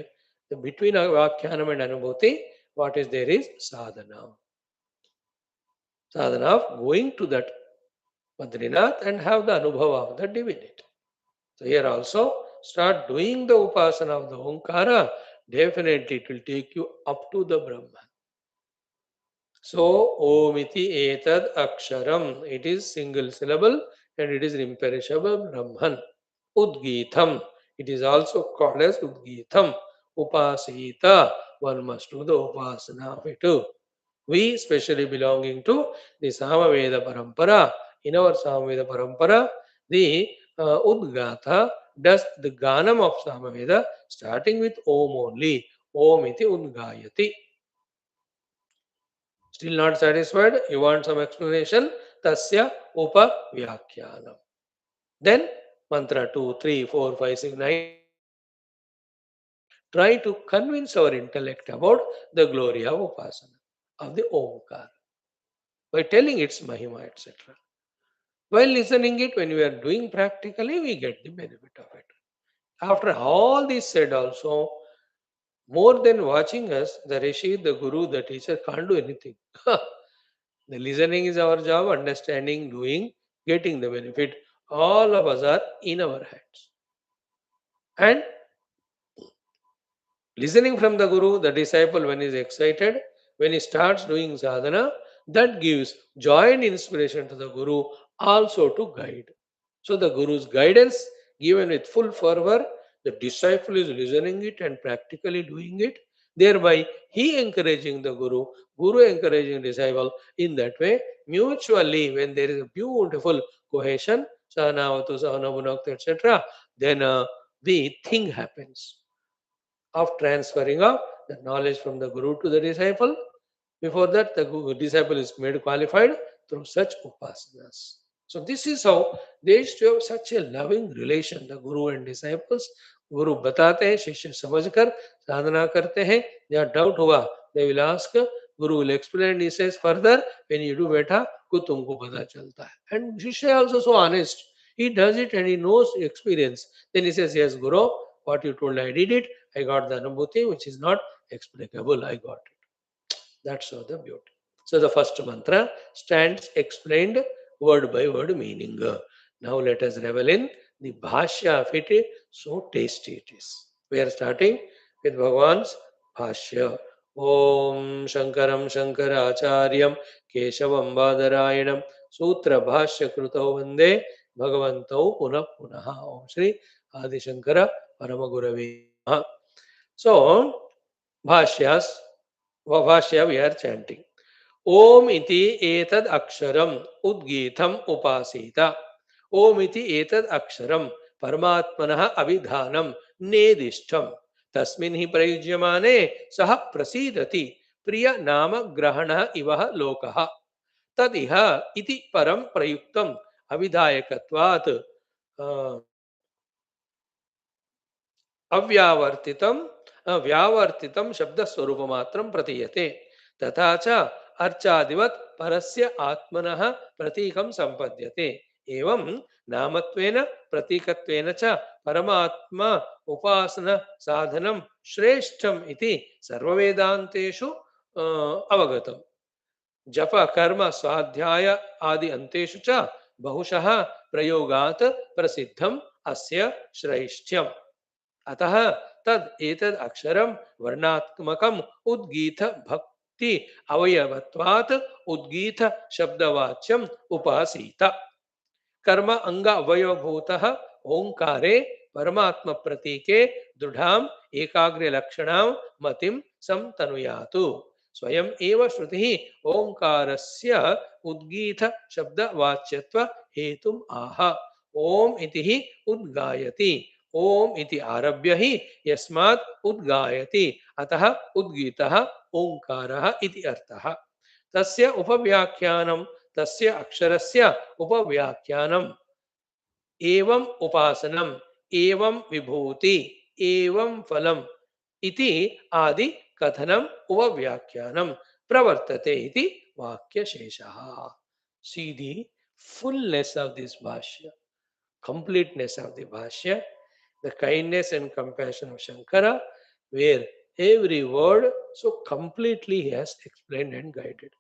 Between Vyakhyanam and Anubhuti, what is there is sadhana. Sadhana of going to that Badrinath and have the Anubhava of the divinity. So here also, start doing the upasana of the Omkara, definitely it will take you up to the Brahman. So, Omiti etad aksharam, it is single syllable and it is imperishable Brahman. Udgeetham, it is also called as Udgeetham. Upasita, one must do the upasana of it too. We, especially belonging to the Samaveda Parampara, in our Samaveda Parampara, the Udgatha does the Ganam of Samaveda starting with Om only. Om iti Udgayati. Still not satisfied? You want some explanation? Tasya Upa Vyakhyanam. Then mantra 2, 3, 4, 5, 6, 9. Try to convince our intellect about the glory of Upasana, of the Omkara, by telling its Mahima, etc. While listening it, when we are doing practically, we get the benefit of it. After all this said also, more than watching us, the Rishi, the Guru, the teacher can't do anything. The listening is our job, understanding, doing, getting the benefit. All of us are in our hands. And listening from the Guru, the disciple, when he is excited, when he starts doing sadhana, that gives joy and inspiration to the Guru also to guide. So the Guru's guidance given with full fervor, the disciple is listening it and practically doing it. Thereby, he encouraging the Guru, Guru encouraging disciple. In that way, mutually, when there is a beautiful cohesion, sahanavatu, sahanabhunakta, etc., then the thing happens of transferring of the knowledge from the Guru to the disciple. Before that, the disciple is made qualified through such upasanas. So this is how they used to have such a loving relation, the Guru and disciples. Guru बताते हैं, शिष्य समझकर साधना करते हैं. जहाँ doubt हुआ, they will ask, Guru will explain. He says further, when you do बेटा, को तुमको पता चलता है. And शिष्य also so honest. He does it and he knows experience. Then he says, yes, Guru, what you told, I did it. I got the anubhuti, which is not explicable. I got it. That's all the beauty. So the first mantra stands explained word by word meaning. Now let us revel in the bhashya of it. So tasty it is. We are starting with Bhagavan's bhashya. Om Shankaram Shankaracharyam Keshavam Badarayanam Sutra Bhashya Krutau Vande Bhagavantau Punah Punaha. Om Shri Adi Shankara Paramagurave. So, Bhashyas, Bhashya we are chanting. Om iti etad aksharam udgeetham upasita. Om iti etad aksharam paramatmanah avidhanam nedishtam. Tasmin hi prayujyamane saha prasidati priya nama grahana ivaha lokaha. Tadiha iti param prayuktam avidhayakatvat अव्यावर्तितं व्यावर्तितं शब्दस्वरूपमात्रं प्रतीयते तथा च अर्चादिवत् परस्य आत्मनः प्रतीकं सम्पद्यते एवं नामत्वेन प्रतीकत्वेन च परमात्मा उपासन साधनं श्रेष्ठम् इति सर्ववेदान्तेषु अवगतम् जप कर्म स्वाध्याय आदि अंतेषु च बहुशः प्रयोगात् प्रसिद्धम् अस्य श्रैष्ठ्यम् अतः तद एतद अक्षरम वर्णात्मकम उद्गीत भक्ति अवयवत्वात् उद्गीत शब्दवाच्यम उपासीत कर्म अंग अवयवभूतः ओंकारे परमात्म प्रतीके दृढ़ाम एकाग्र लक्षणाम मतिम संतनुयातु स्वयं एव श्रुति ओंकारस्य उद्गीत शब्दवाच्यत्व हेतुम आह ओम इति हि उद्गायति ओम इति आरभ्य ही यस्मात् उद्गायति अतः उद्गीतः ओंकारः इति अर्थः तस्य उपव्याख्यानं तस्य अक्षरस्य उपव्याख्यानम् एवं उपासनम् एवं विभूति एवं फलम् इति आदि कथनम् उपव्याख्यानं प्रवर्तते इति वाक्यशेषः see the fullness of this bhashya completeness of the bhashya the kindness and compassion of Shankara, where every word so completely he has explained and guided.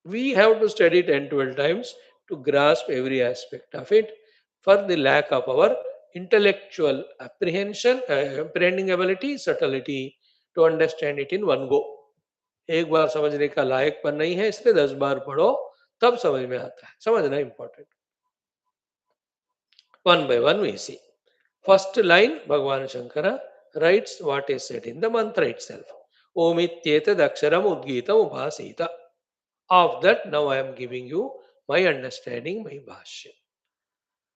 We have to study 10 12 times to grasp every aspect of it for the lack of our intellectual apprehension, apprehending ability, subtlety to understand it in one go. एक बार समझने का लायक पर नहीं है इसलिए 10 बार पढ़ो तब समझ में आता है समझना important one by one we see. First line, Bhagavan Shankara writes what is said in the mantra itself. Om ityetad aksharam udgitam upasita. Of that, now I am giving you my understanding, my bhashya.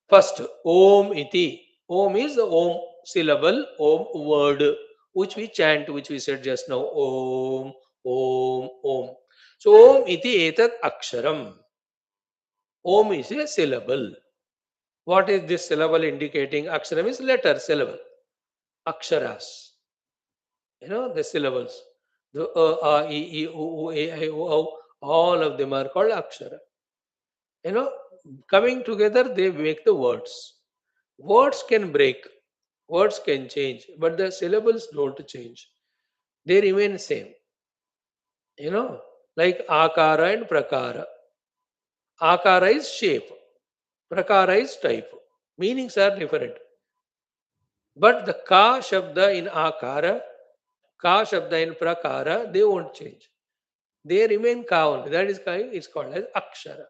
First, Om iti. Om is the Om syllable, Om word, which we chant, which we said just now. Om, Om, Om. So, Om iti etad aksharam. Om is a syllable. What is this syllable indicating? Aksharam is letter, syllable. Aksharas. You know, the syllables. The a, e, e, u, a, I, o, all of them are called akshara. You know, coming together, they make the words. Words can break, words can change, but the syllables don't change. They remain same. You know, like akara and prakara. Akara is shape, prakara is type. Meanings are different. But the ka shabda in akara, ka shabda in prakara, they won't change. They remain ka only. That is it's called as akshara.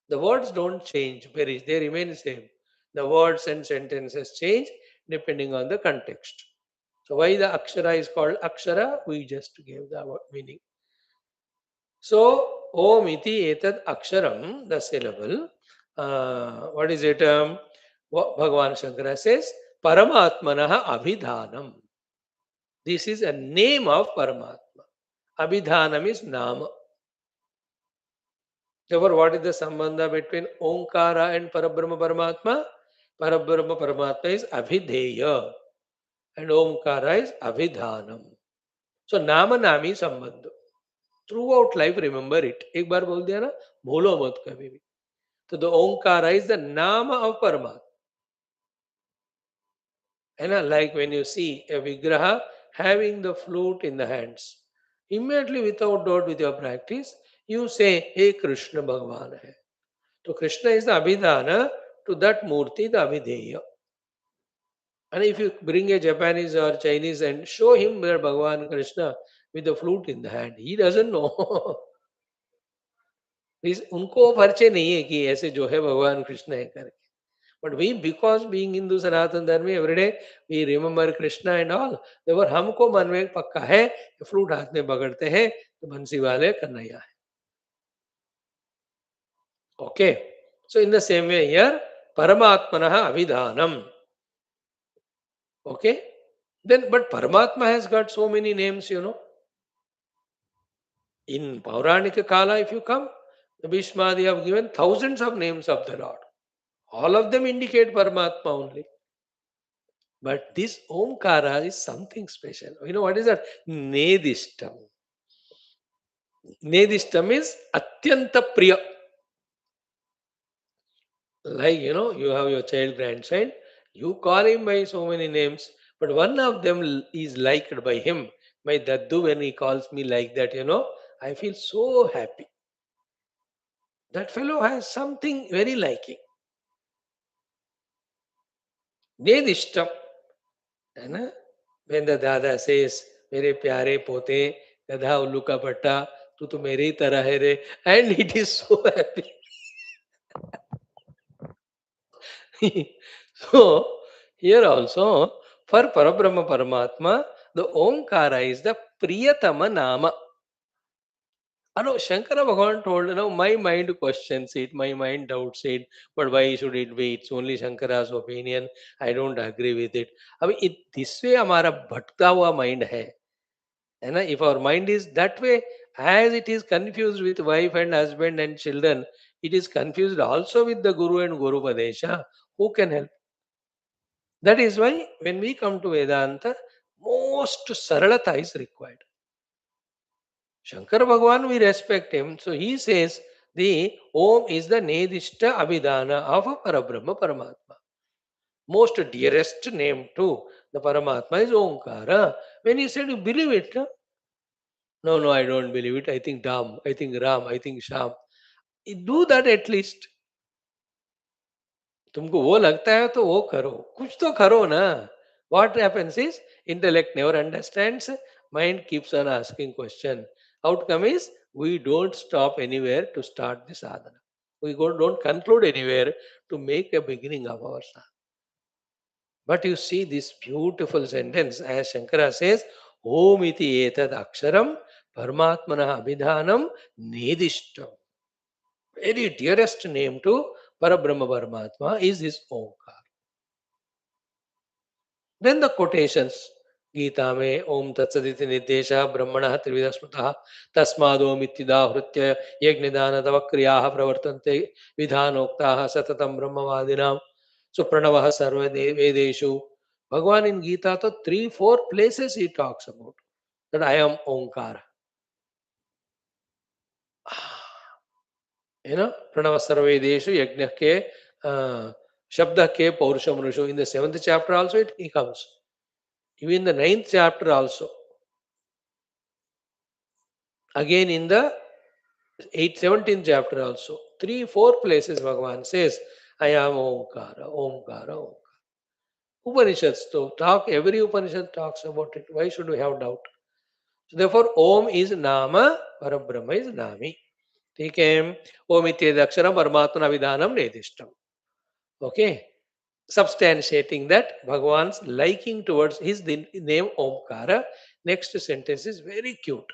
The words don't change, perish. They remain same. The words and sentences change depending on the context. So why the akshara is called akshara? We just gave the meaning. So om iti etad aksharam, the syllable. What is it? Bhagavan Shankara says, Paramatmanaha Abhidhanam. This is a name of Paramatma. Abhidhanam is Nama. Therefore, what is the sambandha between Omkara and Parabrahma Paramatma? Parabrahma Paramatma is Abhideya and Omkara is Abhidhanam. So, Nama Nami sambandha. Throughout life, remember it. एक बार बोल दिया ना, भूलो मत कभी भी. So, the Omkara is the Nama of Paramatma. And like when you see a Vigraha having the flute in the hands, immediately without doubt with your practice, you say, Hey Krishna Bhagavan hai. So Krishna is the Abhidhana to that Murti, the Abhideya. And if you bring a Japanese or Chinese and show him where Bhagavan Krishna with the flute in the hand, he doesn't know. उनको परिचय नहीं है कि ऐसे जो है भगवान कृष्ण है करके. But we, because being Hindu Sanatan Dharmi, every day we remember Krishna and all. Therefore, हमको मन में पक्का है कि फ्लूट हाथ में पकड़ते हैं तो बंसी वाले कन्हैया है. Okay. So in the same way here, Paramatmanaha Abhidhanam. Okay. Then, but Paramatma has got so many names, you know. In Pauranika Kala, if you come, the Bhishmadi have given thousands of names of the Lord. All of them indicate Paramatma only. But this Omkara is something special. You know what is that? Nedishtam. Nedishtam is Atyanta Priya. Like, you have your child, grandchild, you call him by so many names, but one of them is liked by him. My Daddu, when he calls me like that, I feel so happy. That fellow has something very liking. Nedishtam. है ना? When the Dada says, मेरे प्यारे पोते, गधा उल्लू का पट्टा, तू तो मेरे ही तरह है रे, and it is so happy. So, here also, for Parabrahma Paramatma, the Omkara is the Priyatama Nama. No, Shankara Bhagavan told, my mind questions it, my mind doubts it, but why should it be? It's only Shankara's opinion. I don't agree with it. I mean, this way हमारा भटका हुआ mind है ना? If our mind is that way, as it is confused with wife and husband and children, it is confused also with the Guru and Guru Padesha. Who can help? That is why when we come to Vedanta, most saralata is required. Shankara Bhagavan, we respect him. So he says the Om is the Nedishta Abhidhana of a Parabrahma Paramatma. Most dearest name to the Paramatma is Omkara. When he said, you believe it? No, no, I don't believe it. I think Dham, I think Ram, I think Sham. Do that at least. तुमको वो लगता है तो वो करो, कुछ तो करो ना. What happens is intellect never understands, mind keeps on asking question. Outcome is we don't stop anywhere to start the sadhana. Don't conclude anywhere to make a beginning of our sadhana. But you see this beautiful sentence as Shankara says, Om iti etad aksharam paramatmana abhidhanam nedishtam. Very dearest name to Parabrahma Paramatma is his Omkar. Then the quotations. Gita में ओम तत्सदिति निर्देश ब्रह्मण त्रिविध स्मृतः तस्मादोम इत्युदाहृत्य यज्ञदान तव क्रियाः प्रवर्तन्ते विधानोक्ताः सततं ब्रह्मवादिनां सुप्रणवः सर्ववेदेषु. Bhagavan in Gita to 3-4 places he talks about that I am Omkara. Pranava Sarvedeshu Yajna ke Shabda ke Paurushamrushu. In the 7th chapter also it comes. Even in the 9th chapter also. Again in the 17th chapter also. 3-4 places Bhagavan says, I am Omkara, Omkara, Omkara. Upanishads to talk, every Upanishad talks about it. Why should we have doubt? So therefore, Om is Nama, Parabrahma is Nami. ठीक है. ओम इत्यक्षरम परमात्मा विधानम निर्दिष्टम. Okay, substantiating that Bhagavan's liking towards his name Omkara. Next sentence is very cute,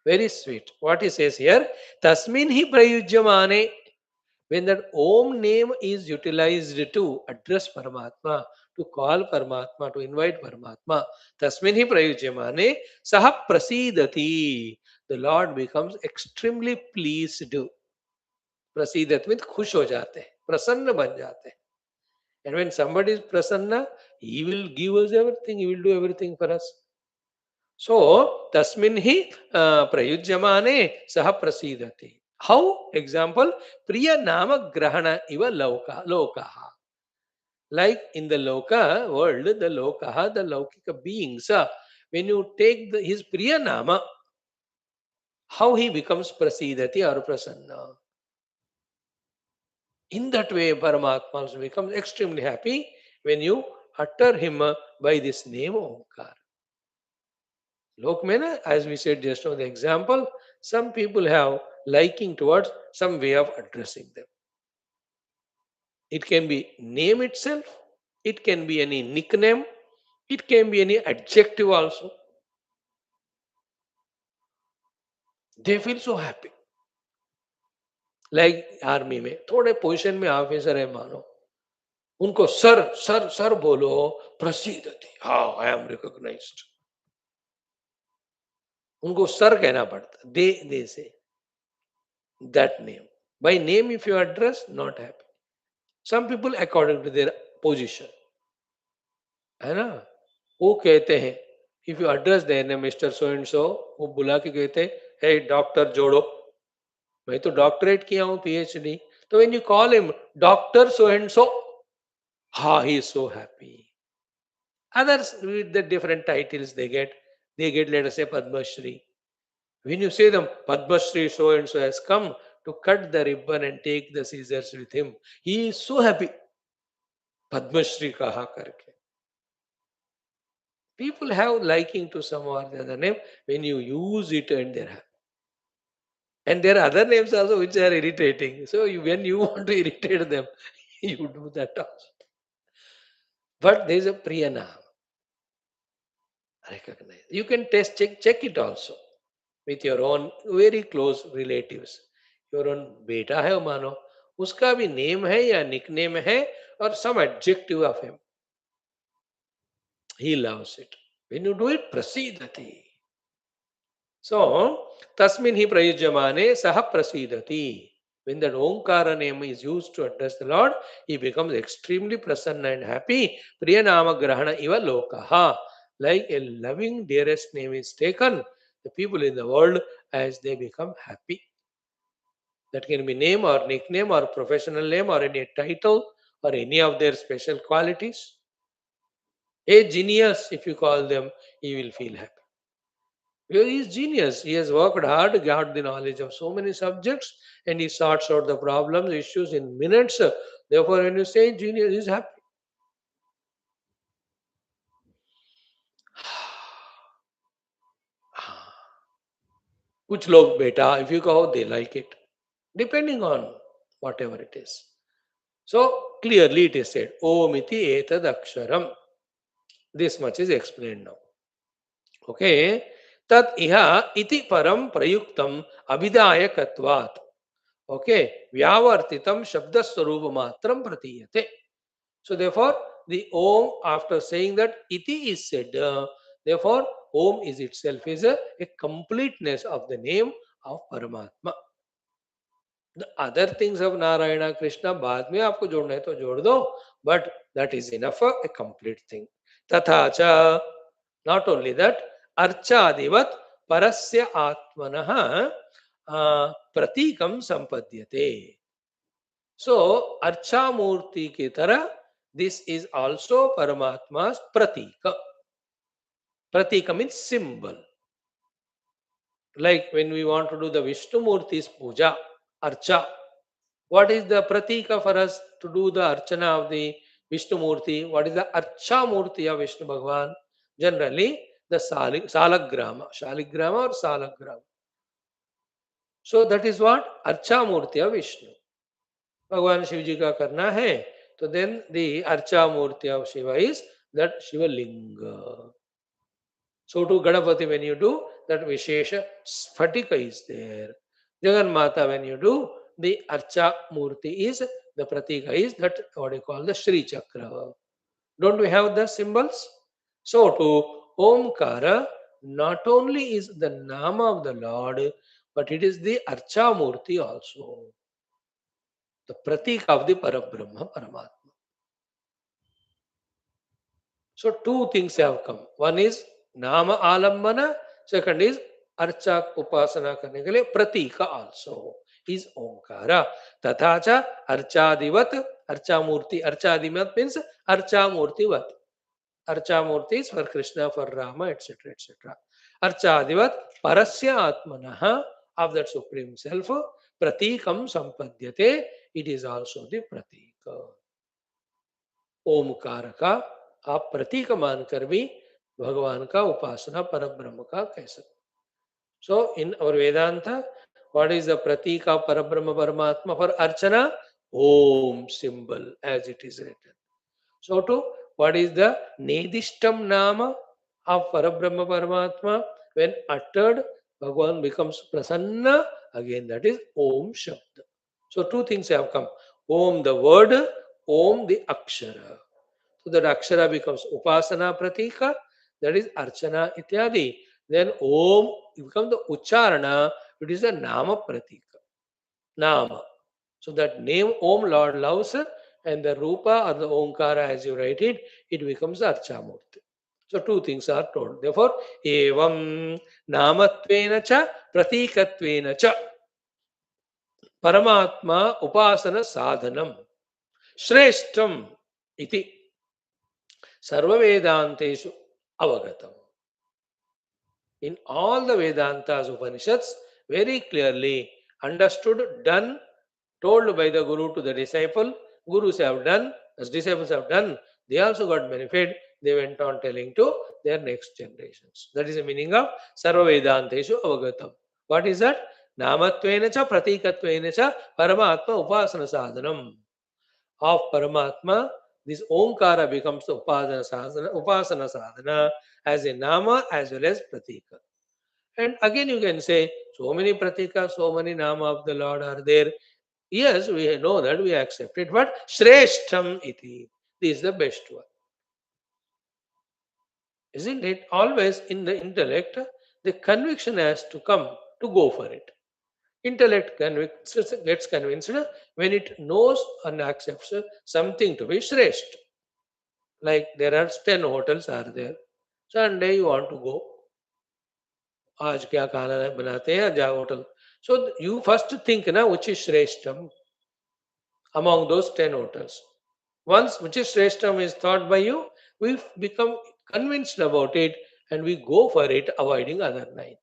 very sweet. What he says here, Tasmin hi prayujyamane. When that Om name is utilized to address Paramatma, to call Paramatma, to invite Paramatma, Tasmin hi prayujyamane saha prasidati. The Lord becomes extremely pleased. प्रसीदत में खुश हो जाते हैं, प्रसन्न बन जाते हैं. And when somebody is prasanna, he will give us everything, he will do everything for us. So tasmin hi prayujyamane saha prasidati. How? Example, priya nama grahana iva lokaha. Like in the loka world, the lokaha, the laukika beings, when you take his priya nama, how he becomes prasidati or prasanna. In that way, Paramatma also becomes extremely happy when you utter him by this name Omkar. Lok mein na, as we said just now, the example, some people have liking towards some way of addressing them. It can be name itself, it can be any nickname, it can be any adjective also. They feel so happy. Like army में थोड़े position में officer है मानो, उनको sir sir sir बोलो प्रसिद्धति, हाँ I am recognised. उनको sir कहना पड़ता, दे से that name. By name if you address, not happy. Some people according to their position. है ना? वो कहते हैं, if you address their name mister so and सो, वो बुला के कहते हैं, हे डॉक्टर जोड़ो, मैं तो डॉक्टरेट किया हूँ, पीएचडी। तो when you call him doctor so and so, हा he is so happy. Others with the different titles they get, let us say, Padma Shri. When you say them, Padma Shri so and so has come to cut the ribbon and take the scissors with him. He is so happy. Padma Shri kaha karke. People have liking to some or the other name when you use it and they're happy. And there are other names also which are irritating. So when you want to irritate them, you do that also. But there is a Priyana. Recognize. You can check it also with your own very close relatives. Your own बेटा है वो मानो, उसका भी name है या nickname है और some adjective of him. He loves it. When you do it, prasidati. So, tasmin hi prayujyamane saha prasidati. When that Omkara name is used to address the Lord, he becomes extremely prasanna and happy. Priyanama grahana iva lokaha. Like a loving dearest name is taken, the people in the world as they become happy. That can be name or nickname or professional name or any title or any of their special qualities. A genius, if you call them, he will feel happy. Well, he is genius. He has worked hard, got the knowledge of so many subjects, and he sorts out the problems, issues in minutes. Therefore, when you say genius, he is happy. कुछ लोग बेटा, if you कहो, they like it, depending on whatever it is. So clearly it is said, Om iti etad aksharam. This much is explained now. Okay. Tat iha iti param prayuktam abhidayakatvat. Okay. Vyavartitam shabdaswarupa matram pratiyate. So therefore, the Om, after saying that iti is said, therefore, Om is itself is a completeness of the name of Paramatma. The other things of Narayana, Krishna, बाद में आपको जोड़ना है तो जोड़ दो, but that is enough a complete thing. तथा च, not only that, अर्चादिवत परस्य आत्मनः प्रतीकम संपद्यते. So अर्चा मूर्ति की तरह this is also Paramatma's pratika. Pratika means symbol. Like when we want to do the Vishnu Murti's puja, archa, what is the pratika for us to do the archana of the Vishnu Murti? What is the archa murti of Vishnu Bhagavan? Generally, the salagrama, shaligrama or salagrama. So that is what archa murti of Vishnu. भगवान शिव जी का करना है, तो then the archa murti of Shiva is that Shiva Linga. So to Ganapati when you do, that Vishesha Sphatika is there. Jagan Mata when you do, the Archa Murti is, the Pratika is that what you call the Shri Chakra. Don't we have the symbols? So to Omkara, not only is the Nama of the Lord, but it is the Archa Murti also. The Pratika of the Parabrahma, Paramatma. So two things have come. One is Nama Alambana, second is Archa Upasana karne ke liye Pratika also is Omkara. Tatha cha Archadivat, Archamurti. Archadivat means Archamurtivat. Archamurti is for Krishna, for Rama, etc. etc. Archadivat Parasya Atmanaha, of that Supreme Self, Pratikam Sampadhyate, it is also the Pratika. Omkar का आप प्रतीक मानकर भी भगवान का उपासना पर ब्रह्म का कह सकते. So in our Vedanta, what is the प्रतीक of Para Brahma Paramatma for archana? Om symbol as it is written. So to what is the nedishtam nama of Parabrahma Paramatma? When uttered, Bhagavan becomes prasanna. Again, that is Om Shabda. So two things have come. Om the word, Om the akshara. So that akshara becomes upasana pratika, that is archana ityadi. Then Om becomes the ucharana, it is the nama pratika. Nama. So that name Om Lord loves, and the Rupa or the Omkara, as you write it, it becomes Archamurti. So two things are told. Therefore, evam namatvena cha pratikattvena cha Paramatma upasana sadhanam shreshtam iti sarva vedanteshu avagatam. In all the Vedantas, Upanishads, very clearly understood, done, told by the Guru to the disciple. Gurus have done, as disciples have done, they also got benefit. They went on telling to their next generations. That is the meaning of Sarva Vedanteshu Avagatam. What is that? Namatvena cha pratikattvena cha Paramatma upasana sadhanam. Of Paramatma, this Omkara becomes the upasana sadhana as a Nama as well as Pratika. And again you can say, so many Pratika, so many Nama of the Lord are there. Yes, we know that, we accept it, but Shreshtam iti. This is the best one. Isn't it? Always in the intellect, the conviction has to come to go for it. Intellect gets convinced when it knows and accepts something to be Shresht. Like there are 10 hotels are there. Sunday you want to go. आज क्या खाना बनाते हैं जा hotel. So you first think na which is Shreshtam among those 10 hotels. Once which is Shreshtam is thought by you, we become convinced about it and we go for it, avoiding other 9.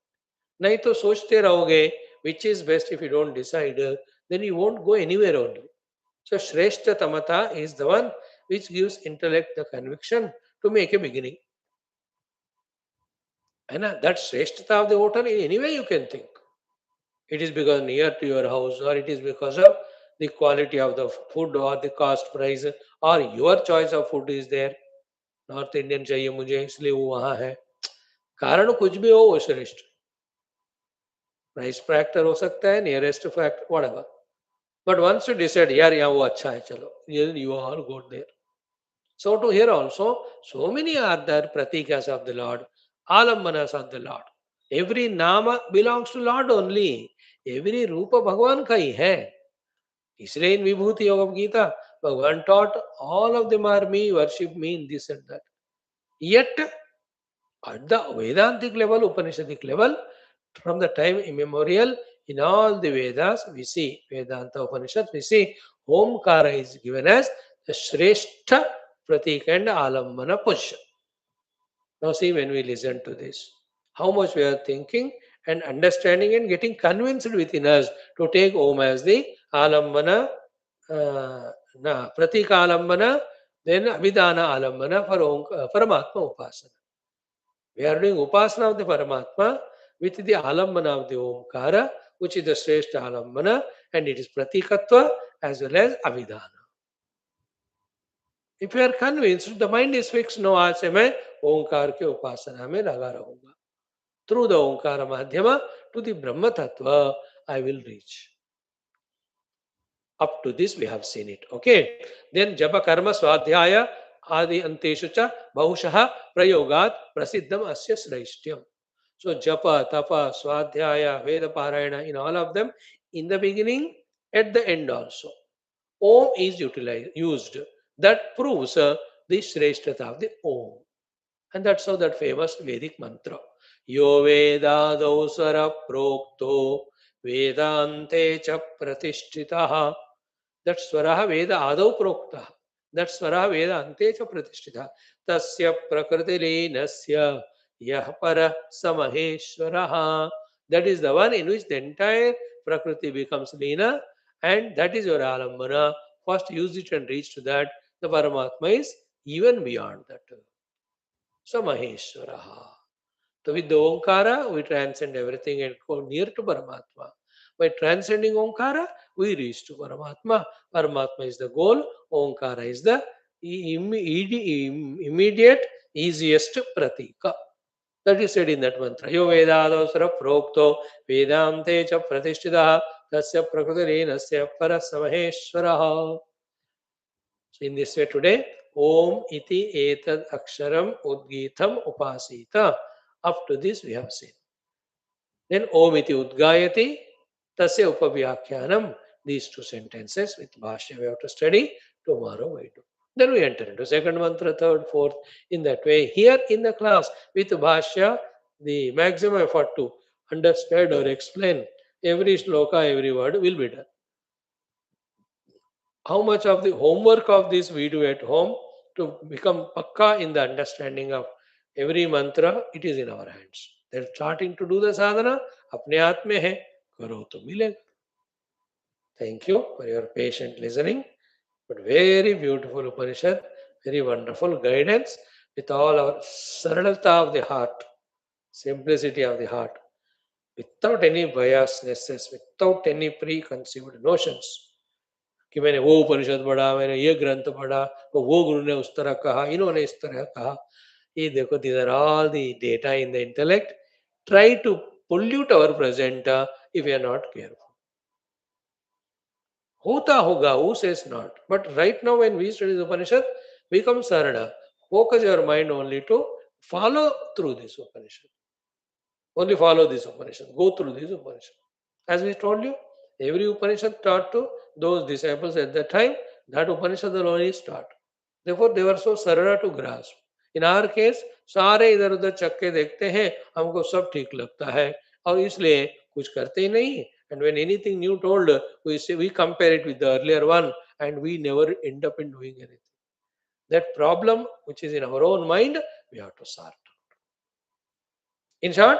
नहीं तो सोचते रहोगे which is best. If you don't decide, then you won't go anywhere only. So Shreshta Tamata is the one which gives intellect the conviction to make a beginning. And that Shrestata of the hotel, in any way you can think. It is because near to your house, or it is because of the quality of the food, or the cost price, or your choice of food is there. North Indian चाहिए मुझे इसलिए वो वहां है. कारण कुछ भी हो वो श्रेष्ठ. प्राइस फैक्टर हो सकता है, nearest factor, whatever. But once you decide यार यहाँ वो अच्छा है, चलो, you all go there. So to here also, so many are there pratikas of the Lord, alambanas of the Lord. Every nama belongs to Lord only. Every rupa Bhagavan ka hi hai. इसलिए in Vibhuti Yoga Gita, Bhagavan taught all of them are me, worship me in this and that. Yet, at the Vedantic level, Upanishadic level, from the time immemorial, in all the Vedas, we see, Vedanta Upanishads, we see Omkara is given as the Shrestha Pratik and Alambana position. Now see, when we listen to this, how much we are thinking and understanding and getting convinced within us to take Om as the Alambana, Pratika Alambana, then Abhidhana Alambana for Paramatma Upasana. We are doing Upasana of the Paramatma with the Alambana of the Omkara, which is the Shrestha Alambana, and it is Pratikatva as well as Abhidhana. If you are convinced, the mind is fixed, no, आज से मैं ओंकार के उपासना में लगा रहूंगा. Through the Omkara Madhyama to the Brahma Tattva, I will reach. Up to this we have seen it. Okay. Then Japa Karma Swadhyaya Adi Anteshu cha Bahushaha Prayogat Prasiddham Asya Sraishtyam. So Japa, Tapa, Swadhyaya, Veda Parayana, in all of them, in the beginning, at the end also, Om is used. That proves the Shresthatha of the Om. And that's how that famous Vedic mantra. Yo Vedadau Sara Prokto Vedante cha Pratishtitaha. That Swaraha Veda Adau Prokta. That Swaraha Veda Ante cha Pratishtitaha. Tasya Prakriti Lenasya Yah Para Samaheshwaraha. That is the one in which the entire Prakriti becomes Lena, and that is your Alambana. First use it and reach to that. The Paramatma is even beyond that. Samaheshwaraha. So with the Omkara, we transcend everything and go near to Paramatma. By transcending Omkara, we reach to Paramatma. Paramatma is the goal. Omkara is the immediate, easiest pratika. That is said in that mantra. Yo Vedadosara Prokto Vedante cha Pratishtitaha Tasya Prakritirenasya Parasamaheshwaraha. So in this way today, Om iti etad aksharam udgeetham upasita. Up to this we have seen. Then Om iti udgayati tasya upavyakyanam. These two sentences with Bhashyam we have to study tomorrow we do. Then we enter into second mantra, third, fourth, in that way. Here in the class with Bhashya, the maximum effort to understand or explain every shloka, every word will be done. How much of the homework of this we do at home to become pakka in the understanding of every mantra, it is in our hands. They're starting to do the sadhana, apne haath mein hai, karo to milega. Thank you for your patient listening. But very beautiful Upanishad, very wonderful guidance with all our saralata of the heart, simplicity of the heart, without any biasnesses, without any preconceived notions. कि मैंने वो उपनिषद पढ़ा, मैंने ये ग्रंथ पढ़ा, तो वो गुरु ने उस तरह कहा, इन्होंने इस तरह कहा. ये देखो, these are all the data in the intellect. Try to pollute our present if we are not careful. होता होगा, who says not? But right now when we study the Upanishad, become sarana. Focus your mind only to follow through this Upanishad. Only follow this Upanishad. Go through this Upanishad. As we told you, every Upanishad taught to those disciples at that time, that Upanishad alone is taught. Therefore, they were so sarana to grasp. In our case, सारे इधर उधर चक्के देखते हैं, हमको सब ठीक लगता है और इसलिए कुछ करते ही नहीं. And when anything new told, we compare it with the earlier one and we never end up in doing anything. That problem which is in our own mind, we have to sort out. In short,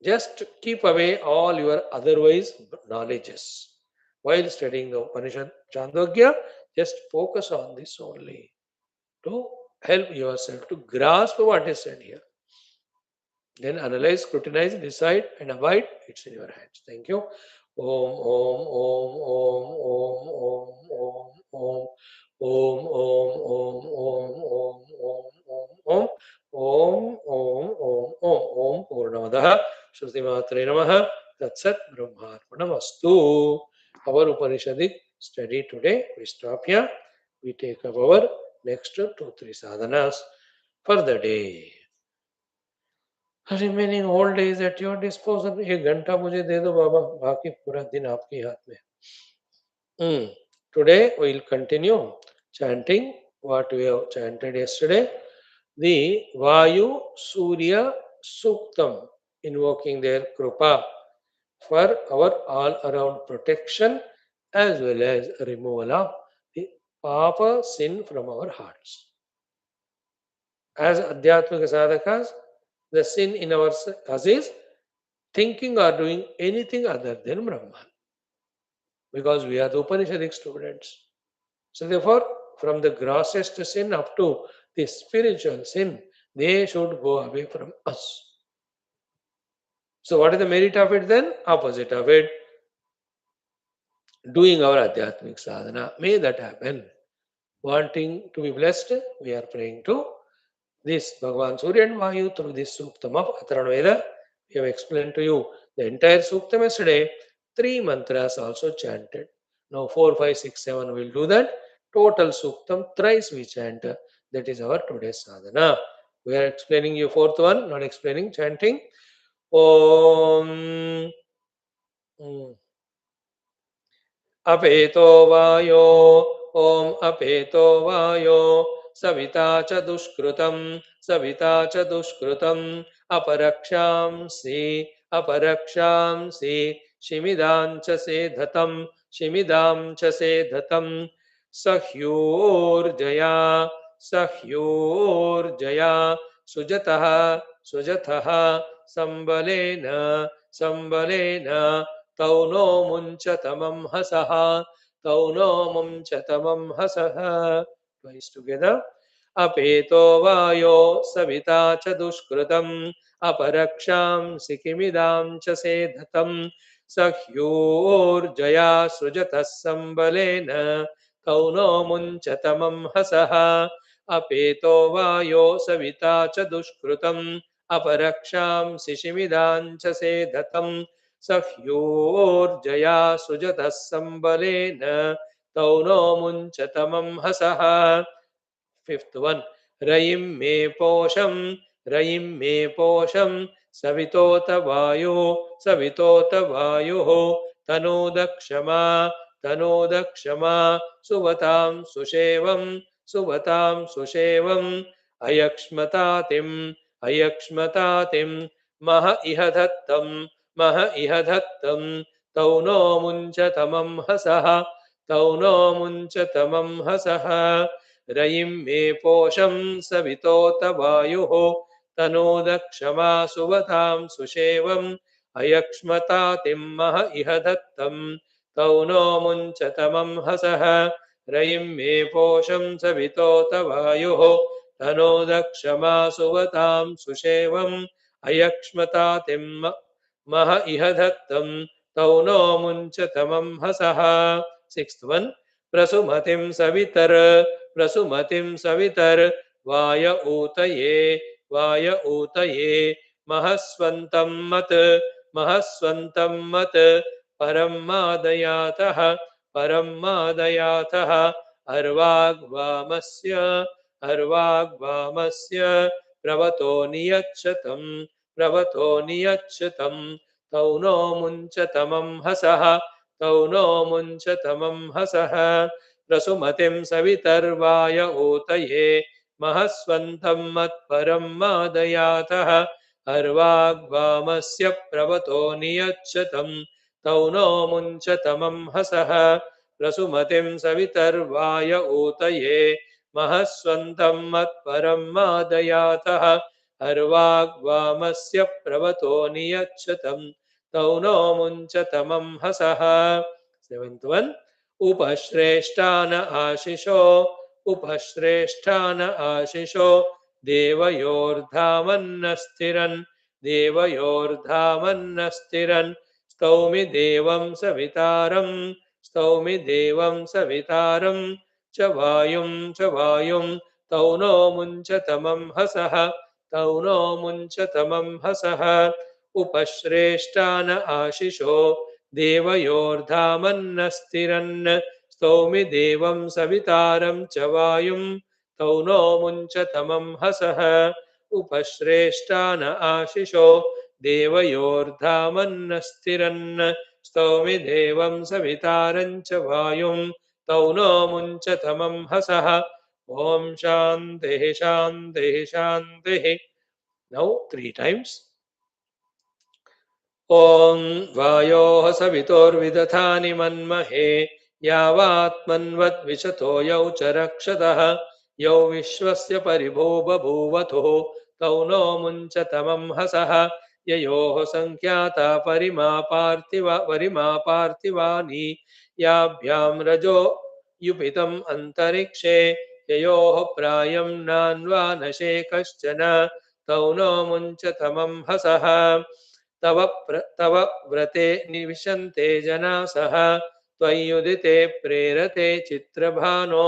just keep away all your otherwise knowledges. While studying the Upanishad Chandogya, just focus on this only to help yourself to grasp what is said here. Then analyze, scrutinize, decide, and abide. It's in your hands. Thank you. Om, om, om, om, om, om, om, om, om, om, om, om, om, om, om, om, om, om, Purnamadaha, Shruti Matre Namaha, Tatsat Brahmarpanamastu. Our Upanishadic study today, we stop here. We take up our next 2-3 sadhanas for the day. Remaining all days at your disposal. 1 घंटा मुझे दे दो बाबा, बाकी पूरा दिन आपके हाथ में. Today we will continue chanting what we have chanted yesterday. The Vayu Surya Suktham, invoking their Krupa for our all around protection as well as removal of the Papa sin from our hearts. As Adhyatmika sadhakas, the sin in us is thinking or doing anything other than Brahman. Because we are the Upanishadic students. So therefore, from the grossest sin up to the spiritual sin, they should go away from us. So what is the merit of it then? Opposite of it. Doing our Adhyatmic sadhana. May that happen. Wanting to be blessed, we are praying to this Bhagavan Surya and Vayu through this Suktham of ATHARVANA Veda. We have explained to you the entire Suktham yesterday. 3 mantras also chanted. Now 4, 5, 6, 7 we'll do that. Total Suktham thrice we chant. That is our today's sadhana. We are explaining you 4th one, not explaining, chanting. Om Apeto Vayo, Om Apeto Vayo, Savita cha dushkrutam, Savita cha dushkrutam, Aparakshamsi, Aparakshamsi, Shimidam cha sedhatam, Shimidam cha sedhatam, Sahyurjaya, Sahyurjaya, Sujataha, Sujataha, Sambalena, Sambalena, Tauno munchatamam hasaha, Tauno munchatamam hasaha. Twice together. Apeto vayo savita cha dushkrutam, Aparaksham sikimidam cha sedhatam, Sahyurjaya srujatas sambalena, Tauno munchatamam hasaha. Apeto vayo savita cha dushkrutam, Aparaksham sishimidam cha sedhatam, Sahyurjaya sujatas sambalena, Tauno munchatamam hasaha. 5th one. Rayim me posham, Rayim me posham, Savitota vayu, Savitota vayu, Tanudakshama, तनोदक्षमा सुवतां सुषेवम् अयक्ष्मतातिं मह इह धत्तं तौ नो मुञ्चतमं हसः रयिं मे पोषं सवितोत वायुः तनोदक्षमा सुवतां सुषेवम् अयक्ष्मतातिं मह इह दत्तं तौ नो मुञ्चतमं हसः रयिं मे पोषं सवितोत वायुः तनोदक्षमा सुवतां सुषेवम् अयक्ष्मतातिं मह इह दत्तं तौ नो मुञ्चतमं हसः। सिक्स्थ वन प्रसुमतिं सवितर् वाय ऊतये महस्वन्तं मत् परं मादयातः अर्वाग्वामस्य प्रवतो नियच्छतं तौ नो मुञ्चतमं हसः प्रसुमतिं सवितर्वाय ऊतये महस्वन्तं मत्परं मादयातः अर्वाग्वामस्य प्रवतो नियच्छतं तौ नो मुञ्चतमं हसः प्रसुमतिं सवितर्वाय ऊतये महस्वन्तं मत्परं मादयातः अर्वाग्वामस्य प्रवतो नियच्छतं तौ नो मुञ्चतमं हसः। सेवेंथ वन उपश्रेष्ठान आशिषो देवयोर्धामन्नस्थिरन् स्तौमि देवं सवितारं च वायुं तौ नो मुञ्चतमं हसः उपश्रेष्ठान आशिषो देवयोर्धामन्नस्थिरन् स्तौमि देवं सवितारं च वायुं तौ नो मुञ्चतमं हसः उपश्रेष्ठान आशिषो देवयोर्धामन्नस्थिरन् स्तौमि देवं सवितारं च वायुं तौ नो मुञ्चतमं हसः। ओम शान्तिः। Now 3 times. ॐ वायोः सवितोर्विदधानि मन्महे यावात्मन्वद्विशतो यौ च रक्षतः यौ विश्वस्य परिभो बभूवतुः तौ नो मुञ्चतमं हसः ययोः सङ्ख्याता परिमापार्थिवानि याभ्यां रजो युपितम् अन्तरिक्षे ययोः प्रायं नान्वानशे कश्चन तौ नो मुञ्चतमं हसः तव व्रते निविशन्ते जनासः त्वय्युदिते प्रेरते चित्रभानो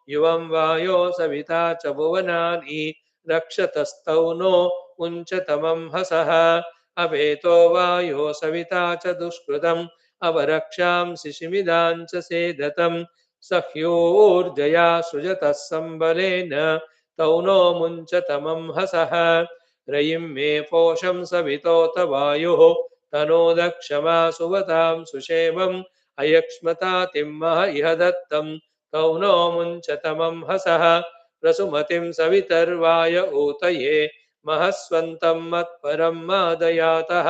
युवं वायो सविता च भुवनानि रक्षतस्तौ नो मुञ्चतमं हसः अपेतो वायो सविता च दुष्कृतम् अवरक्षांसि शिमिदां च सेदतं सह्योर्जया सृजतः संबलेन तौ नो मुञ्चतमं हसः रयिं मे पोषं सवितोत वायुः तनोदक्षमा सुवतां सुषेवम् अयक्ष्मतातिं मह इह दत्तं तौ नो मुञ्चतमं हसः प्रसुमतिं सवितर्वाय ऊतये महस्वन्तं मत्परं मादयातः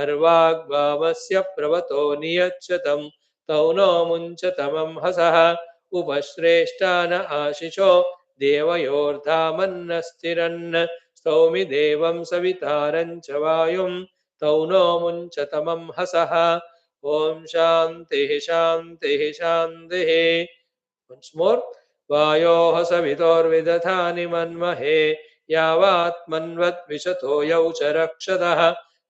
अर्वाग्वामस्य प्रवतो नियच्छतं तौ नो मुञ्चतमं हसः उपश्रेष्ठान आशिषो देवयोर्धामन्नस्थिरन् स्तौमि देवं सवितारं च वायुं तौ नो मुञ्चतमं हसः। ओम शान्तिः। Once more. वायोः सवितोर्विदधानि मन्महे यावात्मन्वद्विशतो यौ च रक्षतः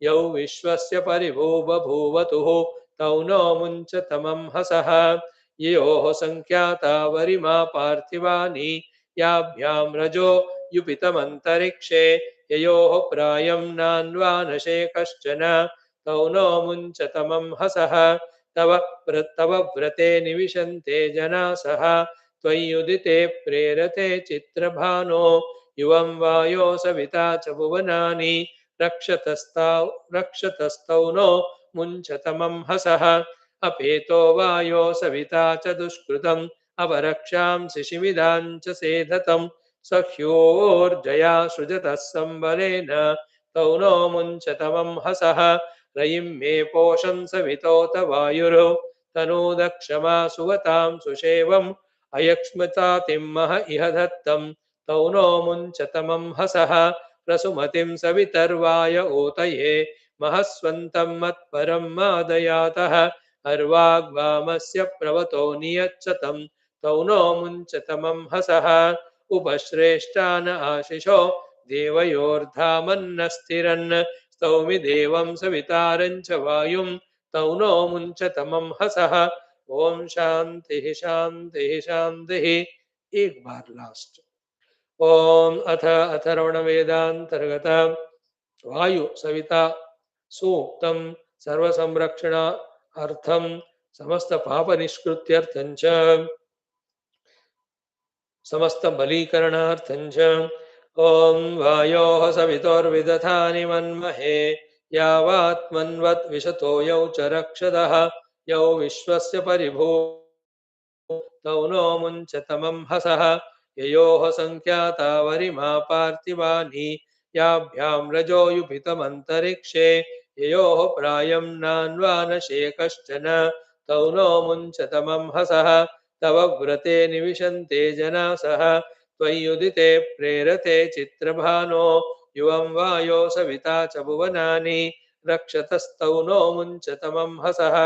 यौ विश्वस्य परिभो बभूवतुः तौ नो मुञ्चतमं हसः ययोः सङ्ख्याता वरिमा पार्थिवानि याभ्यां रजो युपितमन्तरिक्षे ययोः प्रायं नान्वानशे कश्चन तौ नो मुञ्चतमं हसः तव व्रते निविशन्ते जनासः त्वय्युदिते प्रेरते चित्रभानो युवं वायो सविता च भुवनानि रक्षतस्तौ नो मुञ्चतमं हसः अपेतो वायो सविता च दुष्कृतम् अपरक्षां शिशिविदां च सेधतं सख्योर्जया सृजतः संबलेन तौ नो मुञ्चतमं हसः रयिं मे पोषं सवितोत वायुरो तनूदक्षमा सुवतां सुषेवम् अयक्ष्मतातिम्मह इह दत्तं तौ नो मुञ्चतमं हसः प्रसुमतिं सवितर्वाय ऊतये महस्वन्तं मत्परं मादयातः अर्वाग्वामस्य प्रवतो नियच्छतं तौ नो मुञ्चतमं हसः उपश्रेष्टान आशिषो देवयोर्धामन्नस्थिरन् स्तौमि देवं सवितारं च वायुं तौ नो मुञ्चतमं हसः ओम शांति शांति शांति। एक बार लास्ट। ओम अथ अथर्वण वेदांतर्गत वायु सविता सूक्तम सर्व संरक्षण अर्थम समस्त पाप निष्कृत्यर्थं च समस्त बलीकरणार्थं च ओम वायोः सवितोर्विदधानि मन्महे यावात्मन्वत् विशतो यौ च रक्षदः यौ विश्वस्य परिभू तौ नो मुञ्चतमं हसः ययोः सङ्ख्याता वरिमा पार्थिवानि याभ्यां रजो युपितमन्तरिक्षे ययोः प्रायं नान्वानशे कश्चन तौ नो मुञ्चतमं हसः तव व्रते निविशन्ते जनासः त्वय्युदिते प्रेरते चित्रभानो युवं वायो सविता च भुवनानि रक्षतस्तौ नो मुञ्चतमं हसः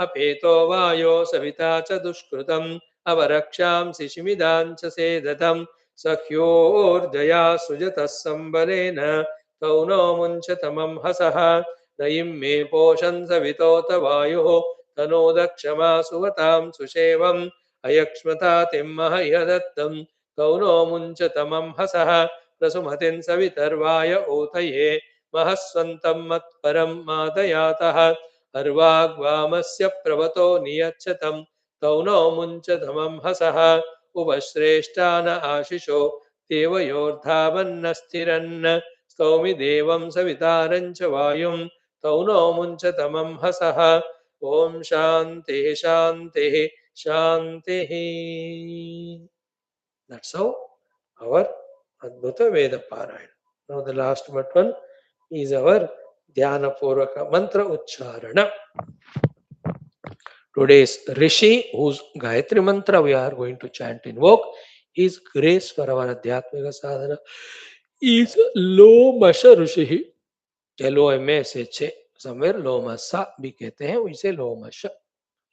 अपेतो वायो सविता च दुष्कृतम् अवरक्षां शिशिमिदां च सेदतं सख्योर्जया सृजतः संबलेन तौ नो मुञ्चतमं हसः रयिं मे पोषन् सवितोत वायुः तनोदक्षमा सुवतां सुषेवम् अयक्ष्मतातिम्मह इह दत्तं तौ नो मुञ्चतमं हसः प्रसुमतिं सवितर्वाय ऊतये महस्वन्तं मत्परं मादयातः अर्वाग्वामस्य प्रवतो नियच्छतं तौ नो मुञ्चतमं हसः उपश्रेष्टान आशिषो देवयोर्धावन्नस्थिरन् स्तौमि देवं सवितारं च वायुं तौ नो मुञ्चतमं हसः ओम शांति शांति शांति। That's how our Adbhuta Veda Parayana. Now the last but one is our Dhyana Purvaka Mantra Uchcharana. Today's Rishi, whose Gayatri Mantra we are going to chant invoke, is grace for our Adhyatmika sadhana, is Lomasha Rishi. LOMSH, somewhere Lomasa भी कहते हैं, we say Lomasha.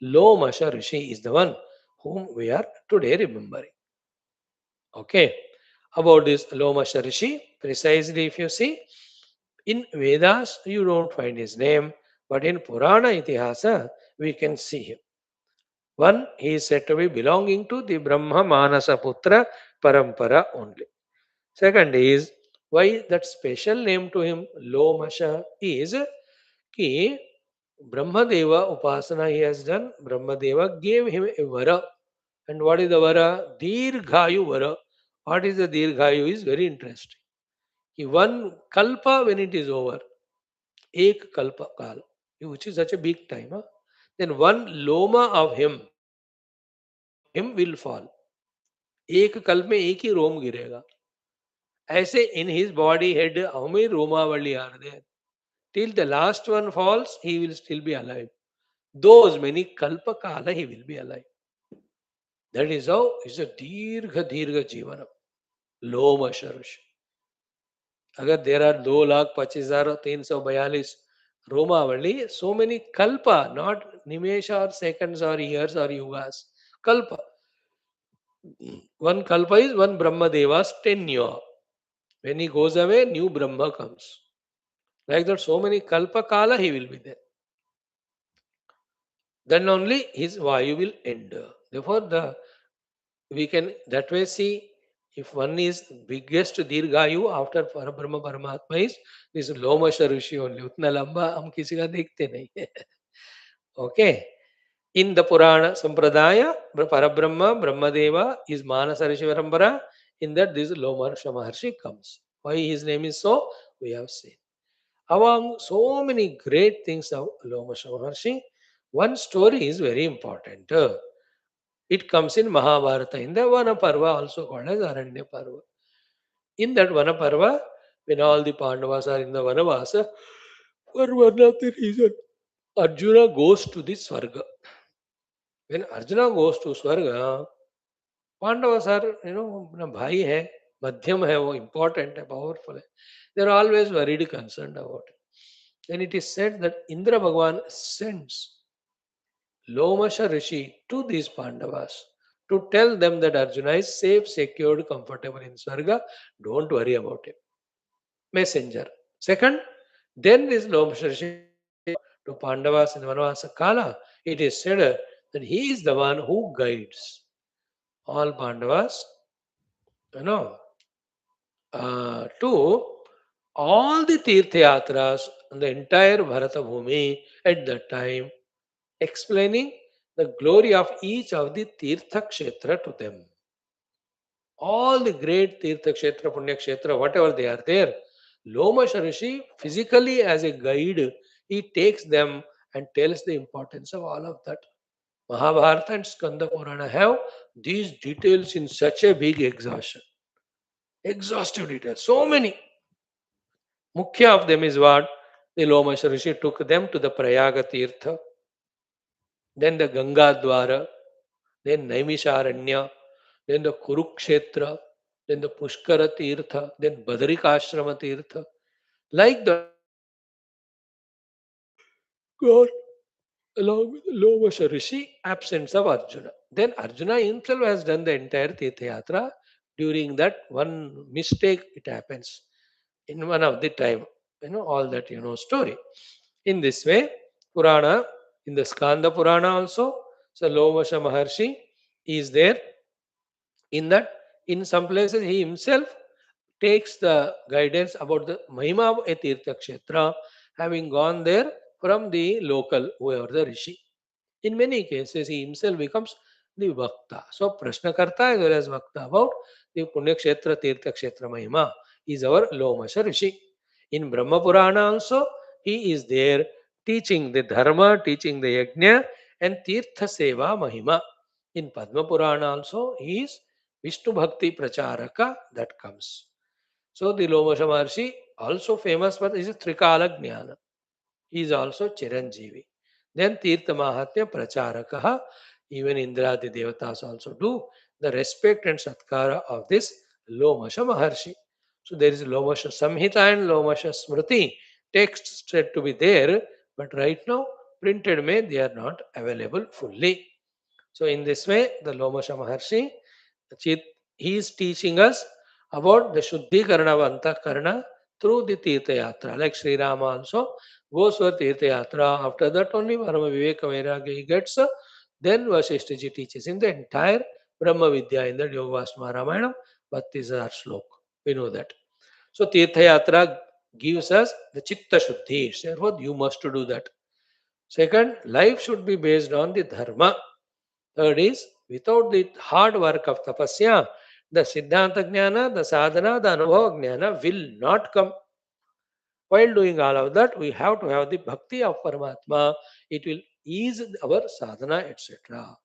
Lomasha Rishi is the one whom we are today remembering. Okay. About this Lomasha Rishi, precisely if you see, in Vedas you don't find his name, but in Purana Itihasa we can see him. One, he is said to be belonging to the Brahma Manasa Putra Parampara only. Second is, why that special name to him, Lomasha, is कि Brahmadeva Upasana he has done. Brahmadeva gave him a vara. And what is the vara? Dirghayu vara. What is the Dirghayu is very interesting. He one kalpa when it is over, ek kalpa kal, which is such a big time. Huh? Then one loma of him will fall. एक कल्प में एक ही रोम गिरेगा. ऐसे in his body head how many Romavali are there? Till the last one falls, he will still be alive. Those many kalpa kala he will be alive. That is how it's a dirgha jivanam. Loma sharush. अगर there are 2,25,342 Romavali, so many kalpa, not nimesha or seconds or years or yugas. Kalpa. One kalpa is one Brahmadeva's tenure. When he goes away, new Brahma comes. Like that, so many kalpa kala he will be there. Then only his vayu will end. Therefore, we can that way see if one is biggest dirghayu after Parabrahma Paramatma is this Lomasha Rishi only. Utna lamba हम किसी का देखते नहीं. Okay. In the Purana Sampradaya, Parabrahma, Brahmadeva is Manasa Rishi Parampara. In that, this Lomasha Maharshi comes. Why his name is so? We have seen. Among so many great things of Lomasha Maharshi, One story is very important. It comes in Mahabharata in the Vana Parva, also called as Aranya Parva. In that Vana Parva, when all the Pandavas are in the Vanavasa, for one of the reason, Arjuna goes to the Swarga. When Arjuna goes to Swarga, Pandavas are, अपना भाई है, मध्यम है, वो important है, powerful है. They are always worried, concerned about it. Then it is said that Indra Bhagwan sends Lomasha Rishi to these Pandavas to tell them that Arjuna is safe, secured, comfortable in Swarga. Don't worry about him. Messenger. Second, then this Lomasha Rishi to Pandavas in Vanavasa Kala. It is said that he is the one who guides all Pandavas, you know, to all the Tirtha Yatras on the entire Bharata Bhumi at that time, explaining the glory of each of the Tirtha Kshetra to them. All the great Tirtha Kshetra, Punya Kshetra, whatever they are there, Lomasha Rishi physically as a guide, he takes them and tells the importance of all of that. Mahabharata and Skanda Purana have these details in such a big exhaustion. Exhaustive details, so many. Mukhya of them is what? The Lomasha Rishi took them to the Prayaga Tirtha, then the Ganga Dwara, then Naimisharanya, then the Kurukshetra, then the Pushkara Tirtha, then Badrikashrama Tirtha. Like that, God, along with Lomasha Rishi, absence of Arjuna. Then Arjuna himself has done the entire Tirtha Yatra. During that one mistake, it happens in one of the time. All that story. In this way, Purana, in the Skanda Purana also, so Lomasha Maharshi is there. In that, in some places, he himself takes the guidance about the Mahima of a Tirtha Kshetra, having gone there from the local, whoever the Rishi. In many cases, he himself becomes the Vakta. So, Prashnakarta as well as Vakta about the Punya Kshetra, Tirtha Kshetra Mahima is our Lomasha Rishi. In Brahma Purana also, he is there teaching the Dharma, teaching the Yajna and Tirtha Seva Mahima. In Padma Purana also, he is Vishnu Bhakti Pracharaka that comes. So the Lomasha Maharshi, also famous for his Trikala Jnana. He is also Chiranjeevi. Then Tirtha Mahatmya Pracharakaha, even Indradi Devatas also do the respect and satkara of this Lomasha Maharshi. So there is Lomasha Samhita and Lomasha Smriti texts said to be there, but right now printed may they are not available fully. So in this way, the Lomasha Maharshi, he is teaching us about the Shuddhikarana of Antakarana through the Tirtha Yatra. Like Sri Rama also goes for Tirtha Yatra. After that only Parama Viveka Vairagya he gets. Then Vasishthaji teaches him the entire Brahma Vidya in the Yogavasma Ramayana. But these are slok. We know that. So Tirtha Yatra gives us the Chitta Shuddhi. Therefore, you must do that. Second, life should be based on the Dharma. Third is, without the hard work of tapasya, the Siddhanta Jnana, the Sadhana, the Anubhava Jnana will not come. While doing all of that, we have to have the Bhakti of Paramatma. It will ease our sadhana, etc.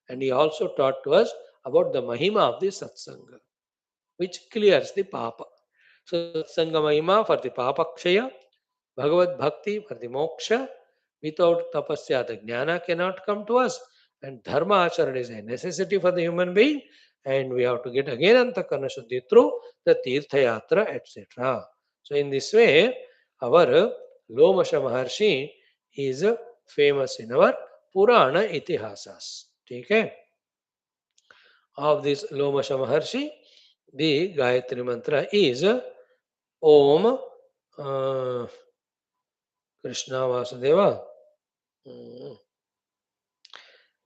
And he also taught to us about the Mahima of the Satsanga, which clears the Papa. So, Satsanga Mahima for the Papa Kshaya, Bhagavad Bhakti for the Moksha. Without tapasya, the Jnana cannot come to us. And Dharma Acharan is a necessity for the human being. And we have to get again Antakarana Shuddhi through the Tirtha Yatra, etc. So, in this way, our Lomasha Maharshi is famous in our Purana Itihasas. Okay? Of this Lomasha Maharshi, the Gayatri Mantra is Om Krishna Vasudeva.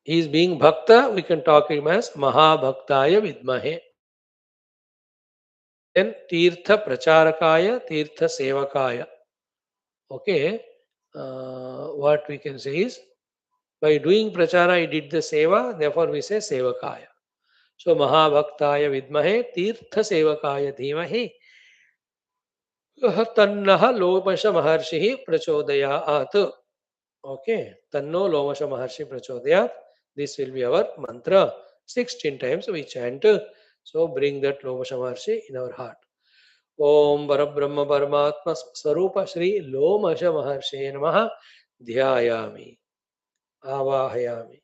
He is being Bhakta, we can talk him as Mahabhaktaya Vidmahe. Then Tirtha Pracharakaya, Tirtha Sevakaya. Okay, what we can say is, by doing Prachara, he did the Seva, therefore we say Sevakaya. So Mahabhaktaya Vidmahe, Tirtha Sevakaya Dhimahe, Tannaha Lomasha Maharshihi Prachodaya At. Okay. Tanno Lomasha Maharshi Prachodayat. This will be our mantra. 16 times we chant. So bring that Lomasha Maharshi in our heart. Om Parabrahma Paramatma Sarupa Shri Lomasha Maharshe Namaha Dhyayami Avahayami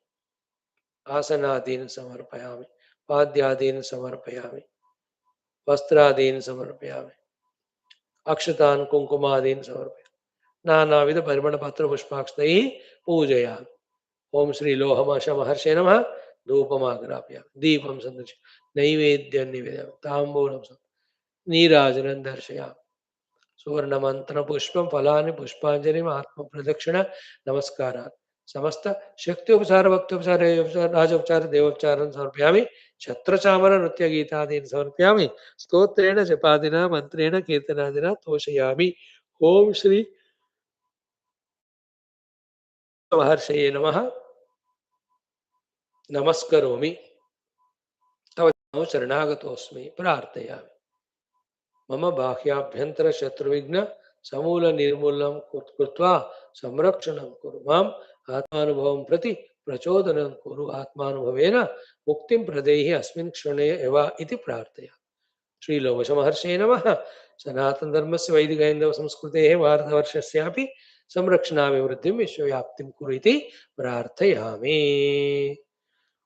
Asanadin Samarpayami Padyadin Samarpayami Vastradin Samarpayami Akshatan Kunkumadin Samarpayami नानाविध परिमल पत्र पुष्पाक्षतैः पूजयामि ओम श्री लोहमाश महर्षे नमः धूपमाग्रापयामि दीपं सन्दर्शय नैवेद्यं निवेदयामि ताम्बूलं नीराजनं दर्शयामि सुवर्णमंत्र पुष्पं फलानि पुष्पांजलिम् आत्मप्रदक्षिण नमस्कारात् समस्त शक्त्योपचार भक्त्योपचार राजोपचार देवोपचारं समर्पयामि छत्रचामर नृत्य गीतादीन् समर्पयामि स्तोत्रेण जपादिना मन्त्रेण कीर्तनादिना तोषयामि ओम श्री महर्षये नमः नमस्करोमि तव शरणागतोऽस्मि प्रार्थयामि मम बाह्याभ्यन्तर शत्रुविघ्न समूल निर्मूलनं कृत्वा संरक्षणं कुरु माम् आत्मानुभवं प्रति प्रचोदनं कुरु आत्मानुभवेन मुक्तिं प्रदेहि अस्मिन् क्षणे एव इति प्रार्थयामि श्रीलोमशमहर्षये नमः सनातनधर्मस्य वैदिकैन्दवसंस्कृतेः भारतवर्षस्यापि संरक्षणाभिवृद्धिं विश्वव्याप्तिं कुरु इति प्रार्थयामि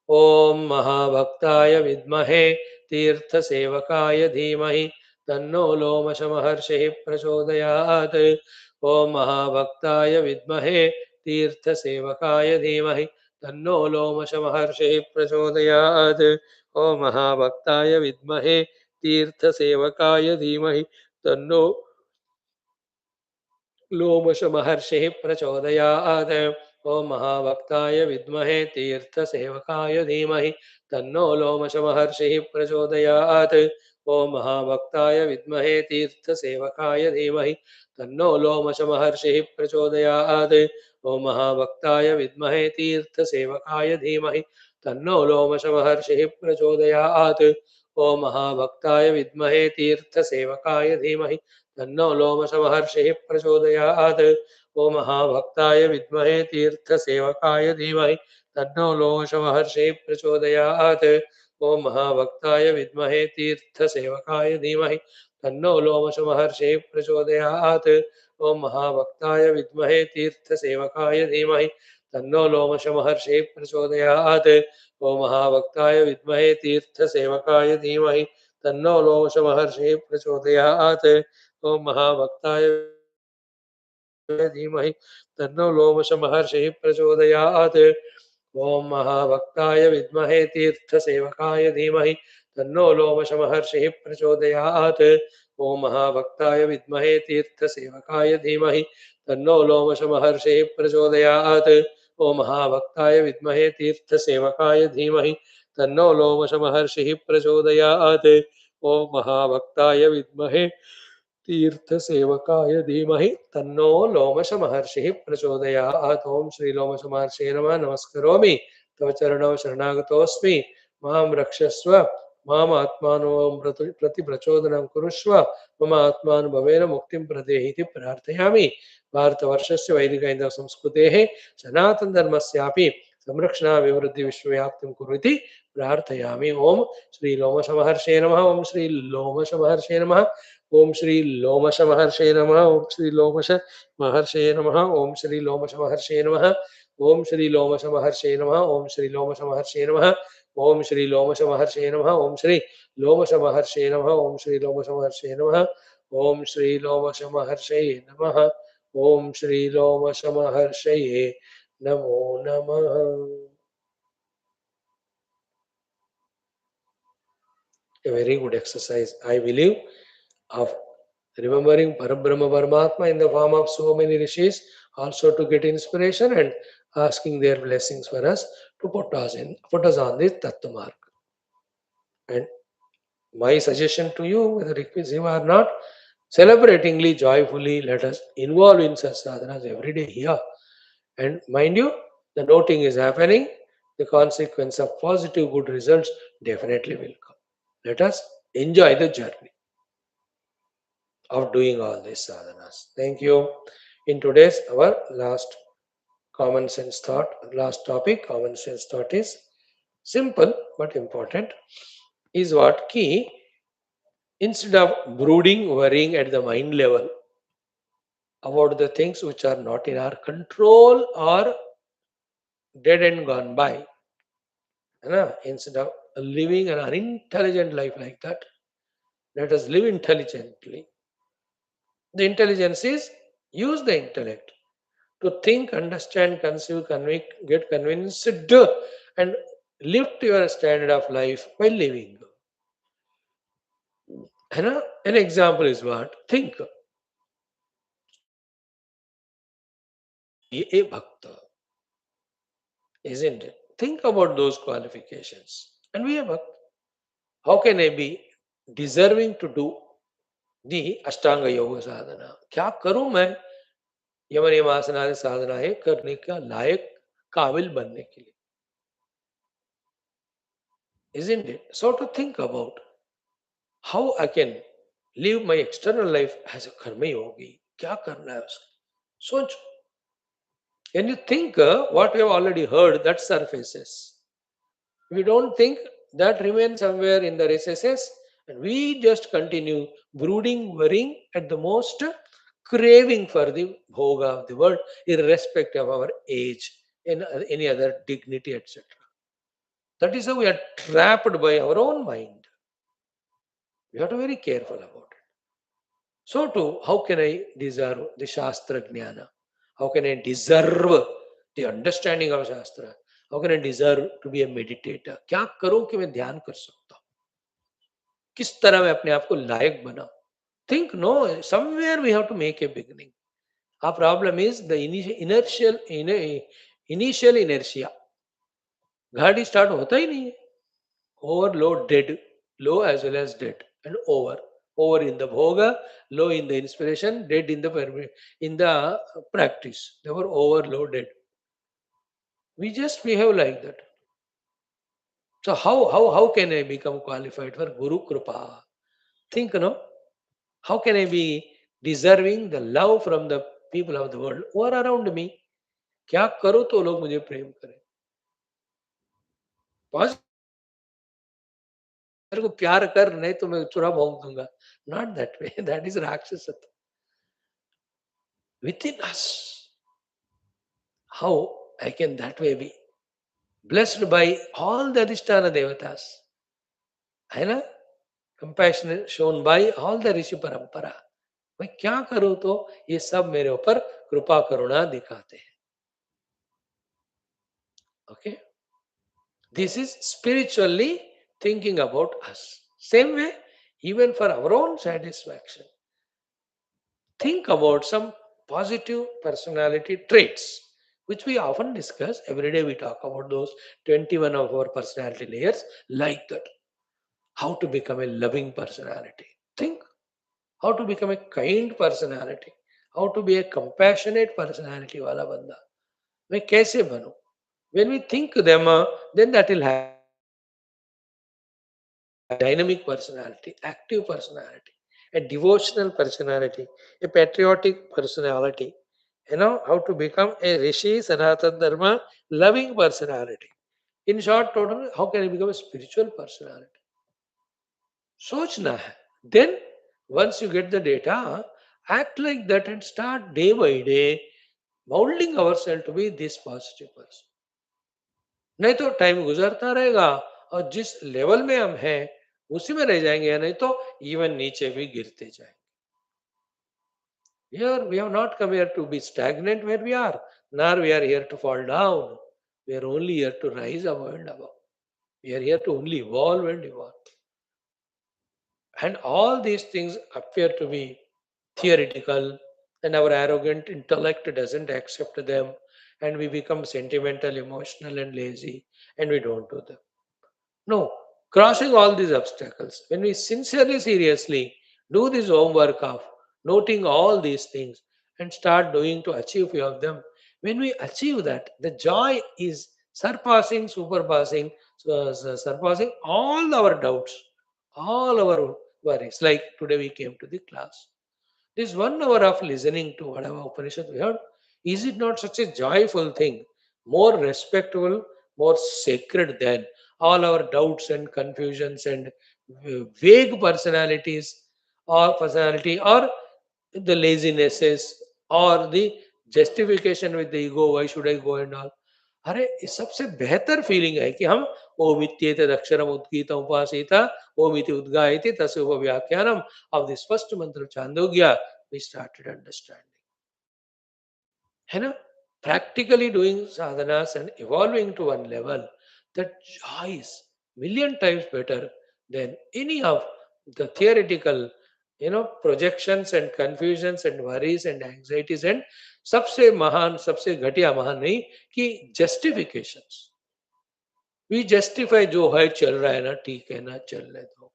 ओम महाभक्ताय विद्महे तीर्थसेवकाय धीमहि तन्नो लोमशमहर्षिः प्रचोदयात् ओम महाभक्ताय विद्महे तीर्थसेवकाय धीमहि तन्नो लोमशमहर्षिः प्रचोदयात् ओम महाभक्ताय विद्महे तीर्थसेवकाय धीमहि तन्नो लोमशमहर्षिः प्रचोदयात् ओम महाभक्ताय विद्महे तीर्थसेवकाय धीमहि तन्नो लोमशमहर्षिः प्रचोदयात् ओम महाभक्ताय विद्महे तीर्थसेवकाय धीमहि तन्नो लोमशमहर्षिः प्रचोदयात् ओम महाभक्ताय विद्महे तीर्थसेवकाय धीमहि तन्नो लोमशमहर्षिः प्रचोदयात् ओम महाभक्ताय विद्महे तीर्थसेवकाय धीमहि तन्नो लोमशमहर्षिः प्रचोदयात् ओम महाभक्ताय विद्महे तीर्थसेवकाय धीमहि तन्नो लोमशमहर्षिः प्रचोदयात् ओम महाभक्ताय विद्महे तीर्थसेवकाय धीमहि तन्नो लोमशमहर्षिः प्रचोदयात् ओम महाभक्ताय विद्महे तीर्थसेवकाय धीमहि तन्नो लोमशमहर्षिः प्रचोदयात् ओम महाभक्ताय विद्महे तीर्थसेवकाय धीमहि तन्नो लोमशमहर्षिः प्रचोदयात् ओम महाभक्ताय धीमहि तन्नो लोमशमहर्षिः प्रचोदयात् ओम महाभक्ताय विद्महे तीर्थसेवकाय धीमहि तन्नो लोमशमहर्षिः प्रचोदयात् ओम महाभक्ताय विद्महे तीर्थसेवकाय धीमहि तन्नो लोमशमहर्षिः प्रचोदयात् ओम महाभक्ताय विद्महे तीर्थसेवकाय धीमहि तन्नो लोमशमहर्षिः प्रचोदयात् ओम महाभक्ताय विद्महे तीर्थसेवकाय धीमहि तन्नो लोमशमहर्षिः प्रचोदयात् ओम श्री लोमशमहर्षये नमः नमस्करोमि तव चरणौ शरणागतोऽस्मि मां रक्षस्व माम् आत्मानुभवं प्रति प्रचोदनं कुरुष्व मम आत्मानुभवेन मुक्तिं प्रदेहि इति प्रार्थयामि भारतवर्षस्य वैदिकैन्दवसंस्कृतेः सनातनधर्मस्यापि संरक्षणाभिवृद्धि विश्वव्याप्तिं कुरु इति प्रार्थयामि ओम श्री लोमशमहर्षये नमः ओम श्री लोमशमहर्षये नमः ओम श्री लोमश महर्षे नमः ओम श्री लोमश महर्षे नमः ओम श्री लोमश महर्षे नमः ओम श्री लोमश महर्षे नमः ओम श्री लोमश महर्षे नमः ओम श्री लोमश महर्षे नमः ओम श्री लोमश महर्षे नमः ओम श्री लोमश महर्षे नमः ओम श्री लोमश महर्षे नमः ओम श्री लोमश महर्षये नमो नमः a very good exercise I believe of remembering Parabrahma Paramatma in the form of so many rishis, also to get inspiration and asking their blessings for us to put us on this Tattva mark. And my suggestion to you, whether it is him or not, celebratingly, joyfully, let us involve in such sadhanas every day here. And mind you, the noting is happening, the consequence of positive good results definitely will come. Let us enjoy the journey of doing all these sadhanas. Thank you. In today's our last common sense thought. Last topic, common sense thought is simple but important. Is what key, instead of brooding, worrying at the mind level about the things which are not in our control or dead and gone by, instead of living an unintelligent life like that, let us live intelligently. The intelligence is use the intellect to think, understand, conceive, convict, get convinced, and lift your standard of life by living. An example is what? Think. Be a bhakta, isn't it? Think about those qualifications. And be a bhakta. How can I be deserving to do the Ashtanga Yoga sadhana? क्या करूं मैं यम नियम आसन आदि साधनाएं करने का लायक काबिल बनने के लिए? Isn't it? So to think about how I can live my external life as a karma yogi. क्या करना है उसका? सोचो. When you think what we have already heard, that surfaces. We don't think, that remains somewhere in the recesses, and we just continue brooding, worrying, at the most craving for the bhoga of the world, irrespective of our age and any other dignity, etc. That is how we are trapped by our own mind. We have to be very careful about it. So too, how can I deserve the Shastra Jnana? How can I deserve the understanding of Shastra? How can I deserve to be a meditator? क्या करूं कि मैं ध्यान कर सकता हूं? किस तरह मैं अपने आप को लायक बनाऊं? Think, no, somewhere we have to make a beginning. Our problem is the initial inertia. गाड़ी स्टार्ट होता ही नहीं है. Overloaded, low as well as dead, and over in the bhoga, low in the inspiration, dead in the practice. They were overloaded. We just behave like that. So how can I become qualified for Guru Kripa? Think, no? How can I be deserving the love from the people of the world who are around me? क्या करो तो लोग मुझे प्रेम करें? मेरे को प्यार कर, नहीं तो मैं चुरा भोंक दूंगा. Not that way. That is Rakshasatva. Within us, how I can that way be blessed by all the Adhisthana Devatas, है ना? Compassion shown by all the ऋषि परंपरा. मैं क्या करूं तो ये सब मेरे ऊपर कृपा करुणा दिखाते हैं. Okay, this is spiritually thinking about us. Same way, even for our own satisfaction, think about some positive personality traits which we often discuss. Every day we talk about those 21 of our personality layers, like that. How to become a loving personality. Think how to become a kind personality. How to be a compassionate personality wala banda. मैं कैसे बनूं? When we think them, then that will have a dynamic personality, active personality, a devotional personality, a patriotic personality. How to become a Rishi, Sanatana Dharma, loving personality. In short, total, how can I become a spiritual personality? सोचना है. Then, once you get the data, act like that and start day by day molding ourselves to be this positive person. नहीं तो time गुजरता रहेगा और जिस level में हम हैं उसी में रह जाएंगे, या नहीं तो इवन नीचे भी गिरते जाएंगे. Here we have not come here to be stagnant where we are, nor we are here to fall down. We are only here to rise above and above. We are here to only evolve and evolve. And all these things appear to be theoretical, and our arrogant intellect doesn't accept them, and we become sentimental, emotional, and lazy, and we don't do them. No, crossing all these obstacles, when we sincerely, seriously do this homework of noting all these things and start doing to achieve few of them, when we achieve that, the joy is surpassing all our doubts, all our worries. Like today we came to the class. This 1 hour of listening to whatever Upanishad we heard, Is it not such a joyful thing, more respectable, more sacred than all our doubts and confusions and vague personalities or personality, or the lazinesses, or the justification with the ego, why should I go and all. अरे इस सबसे बेहतर feeling है कि हम ओम इत्येतद अक्षरम उद्गीत उपासीता ओम इति उद्गायति तस्य उपव्याख्यानम of this first mantra of Chandogya, we started understanding. है ना? Practically doing sadhanas and evolving to one level, that joy is million times better than any of the theoretical, projections and confusions and worries and anxieties and सबसे महान सबसे घटिया महान नहीं कि justifications. We justify जो है चल रहा है ना, ठीक है ना, चलने दो.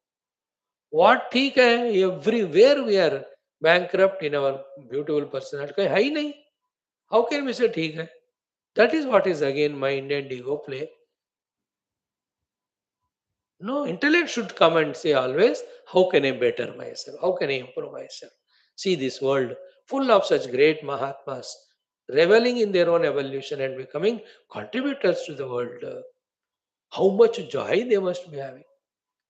What ठीक है? Everywhere we are bankrupt in our beautiful personality. कहीं है ही नहीं. How can we say ठीक है? That is what is again mind and ego play. No, intellect should come and say always, how can I better myself? How can I improve myself? See this world full of such great Mahatmas reveling in their own evolution and becoming contributors to the world. How much joy they must be having.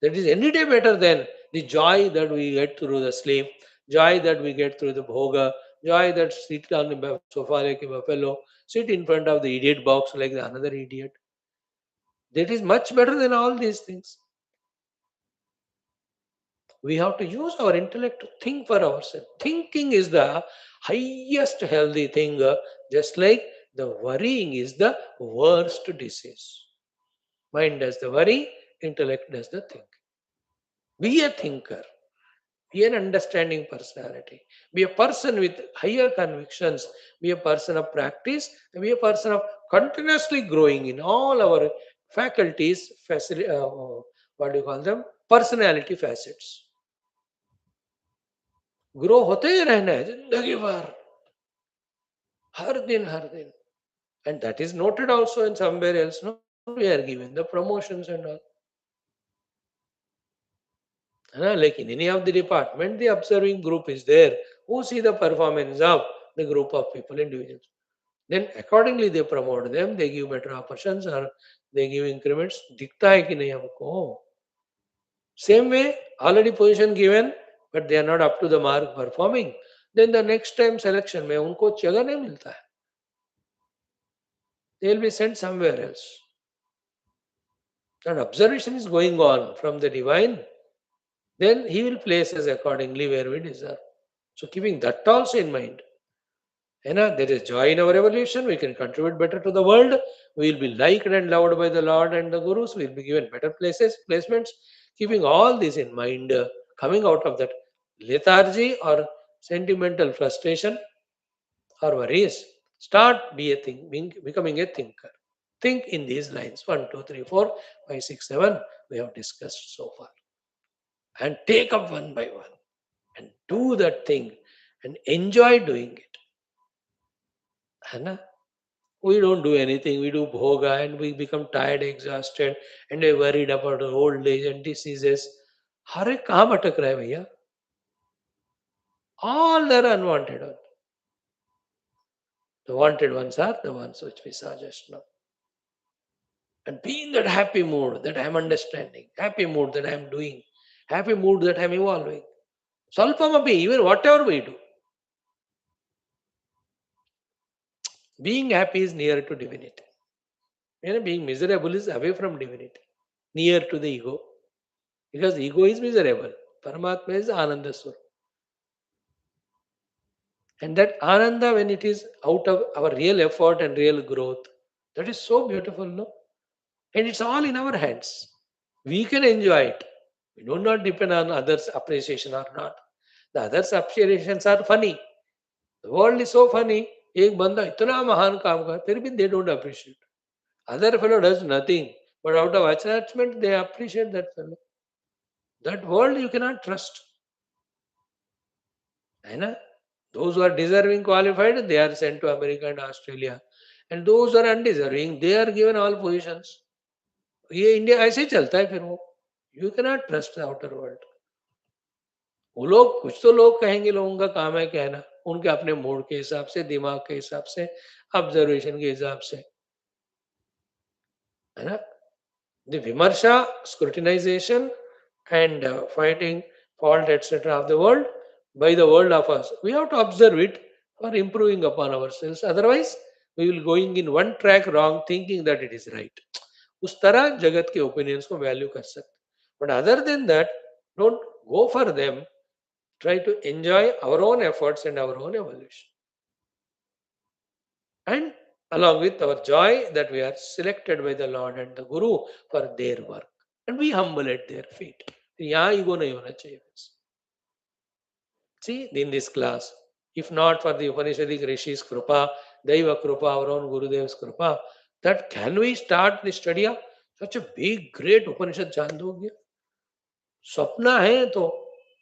That is any day better than the joy that we get through the sleep, joy that we get through the bhoga, joy that sit on the sofa like a buffalo, sit in front of the idiot box like the another idiot. That is much better than all these things. We have to use our intellect to think for ourselves. Thinking is the highest healthy thing, just like the worrying is the worst disease. Mind does the worry, intellect does the thinking. Be a thinker. Be an understanding personality. Be a person with higher convictions. Be a person of practice. Be a person of continuously growing in all our faculties, what do you call them? Personality facets. Grow होते ही रहना है जिंदगी भर, हर दिन हर दिन. And that is noted also in somewhere else. No, we are given the promotions and all. Like in any of the department, the observing group is there who see the performance of the group of people, individuals. Then accordingly they promote them, they give better options or they give increments. दिखता है कि नहीं हमको? Same way, already position given, but they are not up to the mark performing. Then the next time selection में उनको जगह नहीं मिलता है. They will be sent somewhere else. And observation is going on from the divine. Then he will place us accordingly where we deserve. So keeping that also in mind, there is joy in our evolution. We can contribute better to the world. We will be liked and loved by the Lord and the Gurus. We will be given better placements. Keeping all this in mind, coming out of that lethargy or sentimental frustration or worries, becoming a thinker. Think in these lines 1, 2, 3, 4, 5, 6, 7 we have discussed so far. And take up one by one and do that thing and enjoy doing it. We don't do anything, we do bhoga and we become tired, exhausted, and we're worried about our old age and diseases. हर एक कहाँ भटक रहा है भैया? All are unwanted ones. The wanted ones are the ones which we saw just now. And be in that happy mood that I am understanding, happy mood that I am doing, happy mood that I am evolving. Salpamapi, even whatever we do. Being happy is near to divinity. Being miserable is away from divinity, near to the ego. Because ego is miserable. Paramatma is Ananda Swarup. And that Ananda, when it is out of our real effort and real growth, that is so beautiful, no? And it's all in our hands. We can enjoy it. We do not depend on others' appreciation or not. The others' appreciations are funny. The world is so funny. एक बंदा इतना महान काम कर, फिर भी they don't appreciate. Other fellow does nothing, but out of attachment they appreciate that fellow. That world you cannot trust. Those who are deserving qualified, they are sent to America and Australia. And those who are undeserving, they are given all positions. ये India ऐसे ही चलता है फिर वो. You cannot trust the outer world. वो लोग कुछ तो लोग कहेंगे, लोगों का काम है कहना, उनके अपने मूड के हिसाब से, दिमाग के हिसाब से, ऑब्जर्वेशन के हिसाब से, है ना? The vimarsha, scrutinization, and finding fault, etc., of the world by the world of us. We have to observe it for improving upon ourselves. Otherwise, we will going in one track wrong, thinking that it is right. उस तरह जगत के opinions को value कर सकते, but other than that don't go for them. Try to enjoy our own efforts and our own evolution, and along with our joy that we are selected by the Lord and the Guru for their work, and we humble at their feet. यहाँ ego नहीं होना चाहिए. See, in this class, if not for the Upanishadic Rishi's Krupa, Daiva Krupa, our own Gurudev's Krupa, that can we start the study of such a big, great Upanishad Chandogya? सपना है तो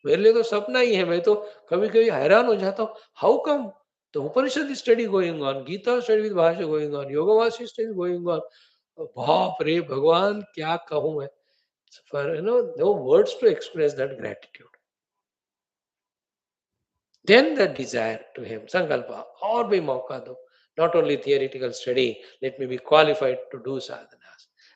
मेरे लिए तो सपना ही है. मैं तो कभी कभी हैरान हो जाता हूँ, how come the Upanishad study going on, Gita study with Bhashyam going on, Yoga Vasi study going on. बाप रे भगवान क्या कहूँ मैं, for no words to express that gratitude. Then the desire to him, sankalpa, और भी मौका दो. Not only theoretical study, let me be qualified to do sadhanas.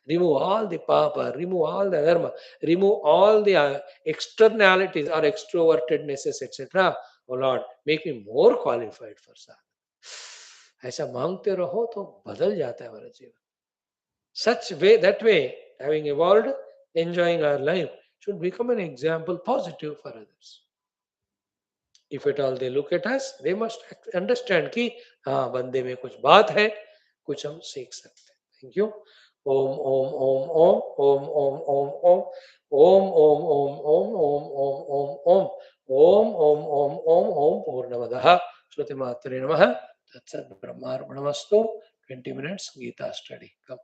Remove all the papa, remove all the dharma, remove all the externalities or extrovertednesses, etc. Oh Lord, make me more qualified for sadhana. ऐसा मांगते रहो तो बदल जाता है हमारा जीवन. Such way, that way, having evolved, enjoying our life, should become an example positive for others. If at all they look at us, they must understand कि हाँ बंदे में कुछ बात है, कुछ हम सीख सकते हैं. Thank you. ओम ओम ओम ओम ओम ओम ओम ओम ओम ओम ओम ओम ओम ओम ओम ओम ओम ओम ओम पूर्णमदः श्रुतिमात्रे नमः. तत्सत् ब्रह्मार्पणमस्तु. 20 minutes Gita study. Come.